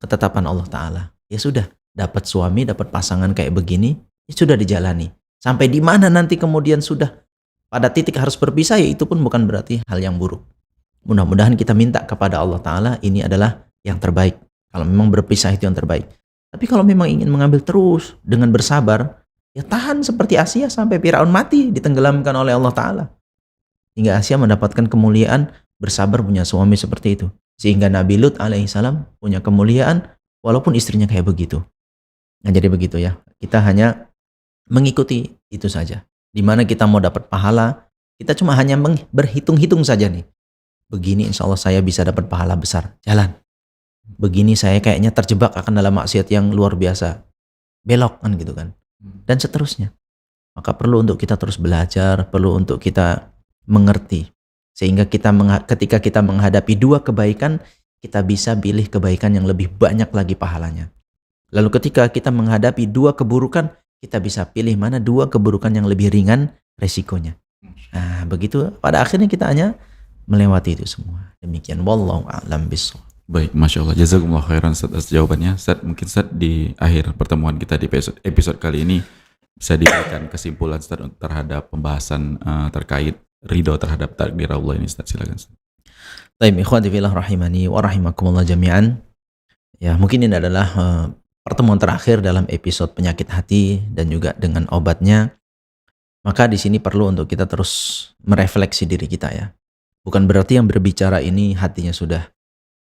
ketetapan Allah Ta'ala. Ya sudah, dapat suami, dapat pasangan kayak begini, ya sudah dijalani. Sampai di mana nanti kemudian sudah pada titik harus berpisah, ya itu pun bukan berarti hal yang buruk. Mudah-mudahan kita minta kepada Allah Ta'ala ini adalah yang terbaik. Kalau memang berpisah itu yang terbaik. Tapi kalau memang ingin mengambil terus dengan bersabar, ya tahan seperti Asia sampai Firaun mati ditenggelamkan oleh Allah Ta'ala. Hingga Asia mendapatkan kemuliaan bersabar punya suami seperti itu. Sehingga Nabi Lut alaihissalam punya kemuliaan walaupun istrinya kayak begitu. Nah jadi begitu ya. Kita hanya mengikuti itu saja. Di mana kita mau dapat pahala, kita cuma hanya berhitung-hitung saja nih. Begini insya Allah saya bisa dapat pahala besar. Jalan. Begini saya kayaknya terjebak akan dalam maksiat yang luar biasa. Belok kan gitu kan. Dan seterusnya. Maka perlu untuk kita terus belajar, perlu untuk kita mengerti. Sehingga ketika kita menghadapi dua kebaikan, kita bisa pilih kebaikan yang lebih banyak lagi pahalanya. Lalu ketika kita menghadapi dua keburukan, kita bisa pilih mana dua keburukan yang lebih ringan resikonya. Nah, begitu pada akhirnya kita hanya melewati itu semua. Demikian wallahu a'lam bishawab. Baik, Masya Allah. Jazakumullah khairan Ustaz atas jawabannya. Ustaz, mungkin Ustaz di akhir pertemuan kita di episode kali ini bisa diberikan kesimpulan Ustaz terhadap pembahasan terkait ridho terhadap takdir Allah ini, Ustaz. Silakan Ustaz. Baik, ikhwati fillah rahimani wa rahimakumullah jami'an. Ya, mungkin ini adalah pertemuan terakhir dalam episode penyakit hati dan juga dengan obatnya. Maka di sini perlu untuk kita terus merefleksi diri kita ya. Bukan berarti yang berbicara ini hatinya sudah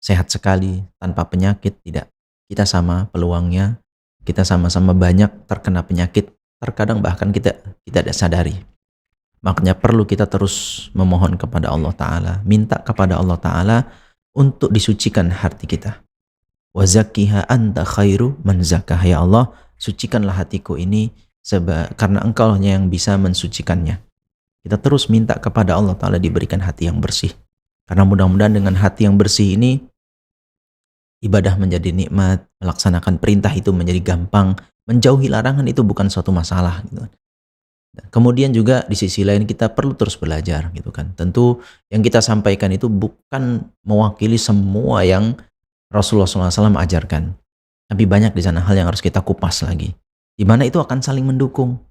sehat sekali, tanpa penyakit, tidak. Kita sama peluangnya, kita sama-sama banyak terkena penyakit, terkadang bahkan kita tidak sadari. Makanya perlu kita terus memohon kepada Allah Ta'ala, minta kepada Allah Ta'ala untuk disucikan hati kita. Wa zakkiha anta khairu man zakkaha. Ya Allah, sucikanlah hatiku ini karena Engkau hanya yang bisa mensucikannya. Kita terus minta kepada Allah Ta'ala diberikan hati yang bersih. Karena mudah-mudahan dengan hati yang bersih ini, ibadah menjadi nikmat, melaksanakan perintah itu menjadi gampang, menjauhi larangan itu bukan suatu masalah gitu. Kemudian juga di sisi lain kita perlu terus belajar gitu kan. Tentu yang kita sampaikan itu bukan mewakili semua yang Rasulullah SAW ajarkan. Tapi banyak di sana hal yang harus kita kupas lagi. Di mana itu akan saling mendukung.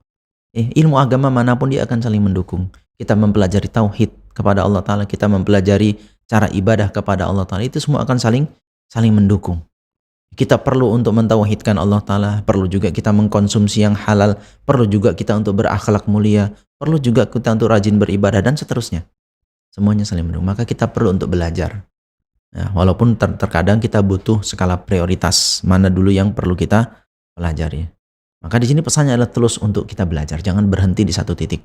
Ilmu agama manapun dia akan saling mendukung. Kita mempelajari tauhid kepada Allah Ta'ala, kita mempelajari cara ibadah kepada Allah Ta'ala, itu semua akan saling mendukung. Kita perlu untuk mentauhidkan Allah Ta'ala, perlu juga kita mengkonsumsi yang halal, perlu juga kita untuk berakhlak mulia, perlu juga kita untuk rajin beribadah, dan seterusnya. Semuanya saling mendukung. Maka kita perlu untuk belajar. Nah, walaupun terkadang kita butuh skala prioritas, mana dulu yang perlu kita pelajari. Maka di sini pesannya adalah terus untuk kita belajar, jangan berhenti di satu titik.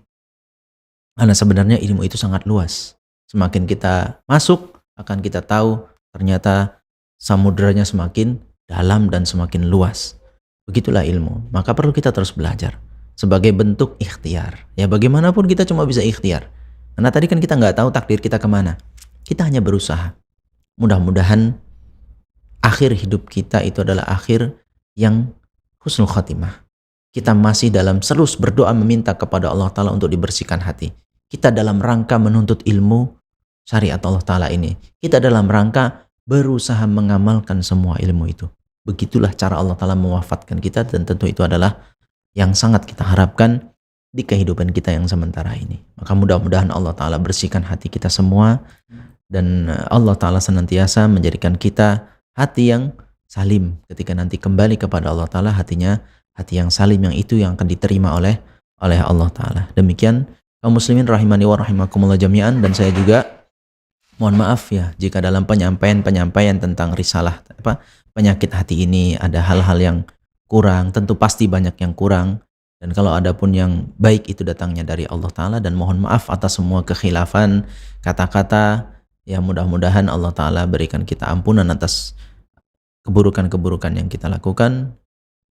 Karena sebenarnya ilmu itu sangat luas. Semakin kita masuk, akan kita tahu ternyata samudranya semakin dalam dan semakin luas. Begitulah ilmu. Maka perlu kita terus belajar sebagai bentuk ikhtiar. Ya bagaimanapun kita cuma bisa ikhtiar. Karena tadi kan kita nggak tahu takdir kita kemana. Kita hanya berusaha. Mudah-mudahan akhir hidup kita itu adalah akhir yang husnul khatimah. Kita masih dalam terus berdoa meminta kepada Allah Ta'ala untuk dibersihkan hati. Kita dalam rangka menuntut ilmu syariat Allah Ta'ala ini. Kita dalam rangka berusaha mengamalkan semua ilmu itu. Begitulah cara Allah Ta'ala mewafatkan kita, dan tentu itu adalah yang sangat kita harapkan di kehidupan kita yang sementara ini. Maka mudah-mudahan Allah Ta'ala bersihkan hati kita semua, dan Allah Ta'ala senantiasa menjadikan kita hati yang salim. Ketika nanti kembali kepada Allah Ta'ala, hatinya hati yang salim, yang itu yang akan diterima oleh Allah Ta'ala. Demikian kaum muslimin rahimani wa rahimakumullah jami'an. Dan saya juga mohon maaf ya jika dalam penyampaian tentang risalah penyakit hati ini ada hal-hal yang kurang. Tentu pasti banyak yang kurang, dan kalau ada pun yang baik itu datangnya dari Allah Ta'ala. Dan mohon maaf atas semua kekhilafan kata-kata. Ya mudah-mudahan Allah Ta'ala berikan kita ampunan atas keburukan-keburukan yang kita lakukan.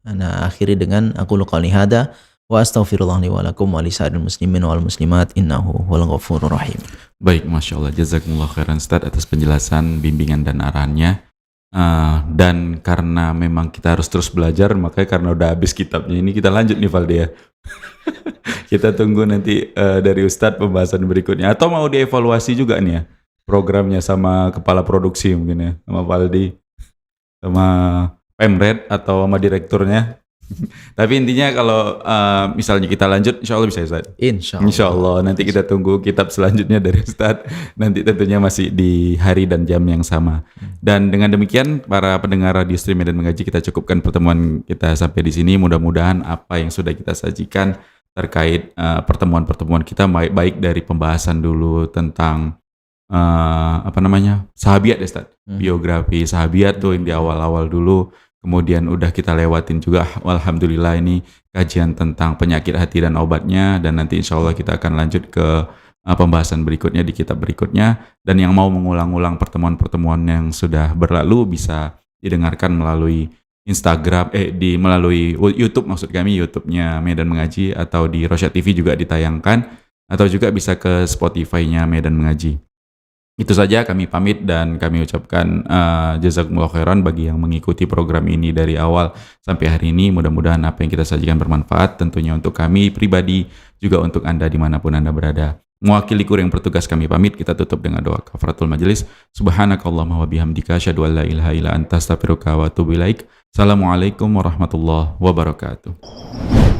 Ana akhiri dengan aqulu qouli hadza wa astaghfirullah li wa lakum wa lisa'iril muslimin wal muslimat innahu huwal ghafurur rahim. Baik, Masya Allah. Jazakumullah khairan Ustaz atas penjelasan, bimbingan dan arahannya. Dan karena memang kita harus terus belajar, makanya karena udah habis kitabnya ini kita lanjut nih Valdi ya. Kita tunggu nanti dari Ustadz pembahasan berikutnya. Atau mau dievaluasi juga nih ya programnya sama kepala produksi mungkin ya, sama Valdi, sama Pemred atau sama direkturnya. Tapi intinya kalau misalnya kita lanjut, insya Allah bisa ya Ustadz? Insya Allah. Nanti kita tunggu kitab selanjutnya dari Ustadz. Nanti tentunya masih di hari dan jam yang sama. Dan dengan demikian para pendengar Radio Stream Medan Mengaji, kita cukupkan pertemuan kita sampai di sini. Mudah-mudahan apa yang sudah kita sajikan terkait pertemuan-pertemuan kita, baik dari pembahasan dulu tentang sahabiat ya Ustadz. Biografi sahabiat tuh yang di awal-awal dulu. Kemudian udah kita lewatin juga, alhamdulillah ini kajian tentang penyakit hati dan obatnya, dan nanti insya Allah kita akan lanjut ke pembahasan berikutnya di kitab berikutnya. Dan yang mau mengulang-ulang pertemuan-pertemuan yang sudah berlalu bisa didengarkan melalui Instagram, melalui YouTube, maksud kami YouTube-nya Medan Mengaji, atau di Rosyad TV juga ditayangkan, atau juga bisa ke Spotify-nya Medan Mengaji. Itu saja, kami pamit dan kami ucapkan jazakumullah khairan bagi yang mengikuti program ini dari awal sampai hari ini. Mudah-mudahan apa yang kita sajikan bermanfaat, tentunya untuk kami pribadi, juga untuk Anda dimanapun Anda berada. Mewakili kru yang bertugas kami pamit, kita tutup dengan doa kafaratul majelis. Subhanakallahumma wa bihamdika asyhadu an la ilaha illa anta astaghfiruka wa atubu ilaik. Assalamualaikum warahmatullahi wabarakatuh.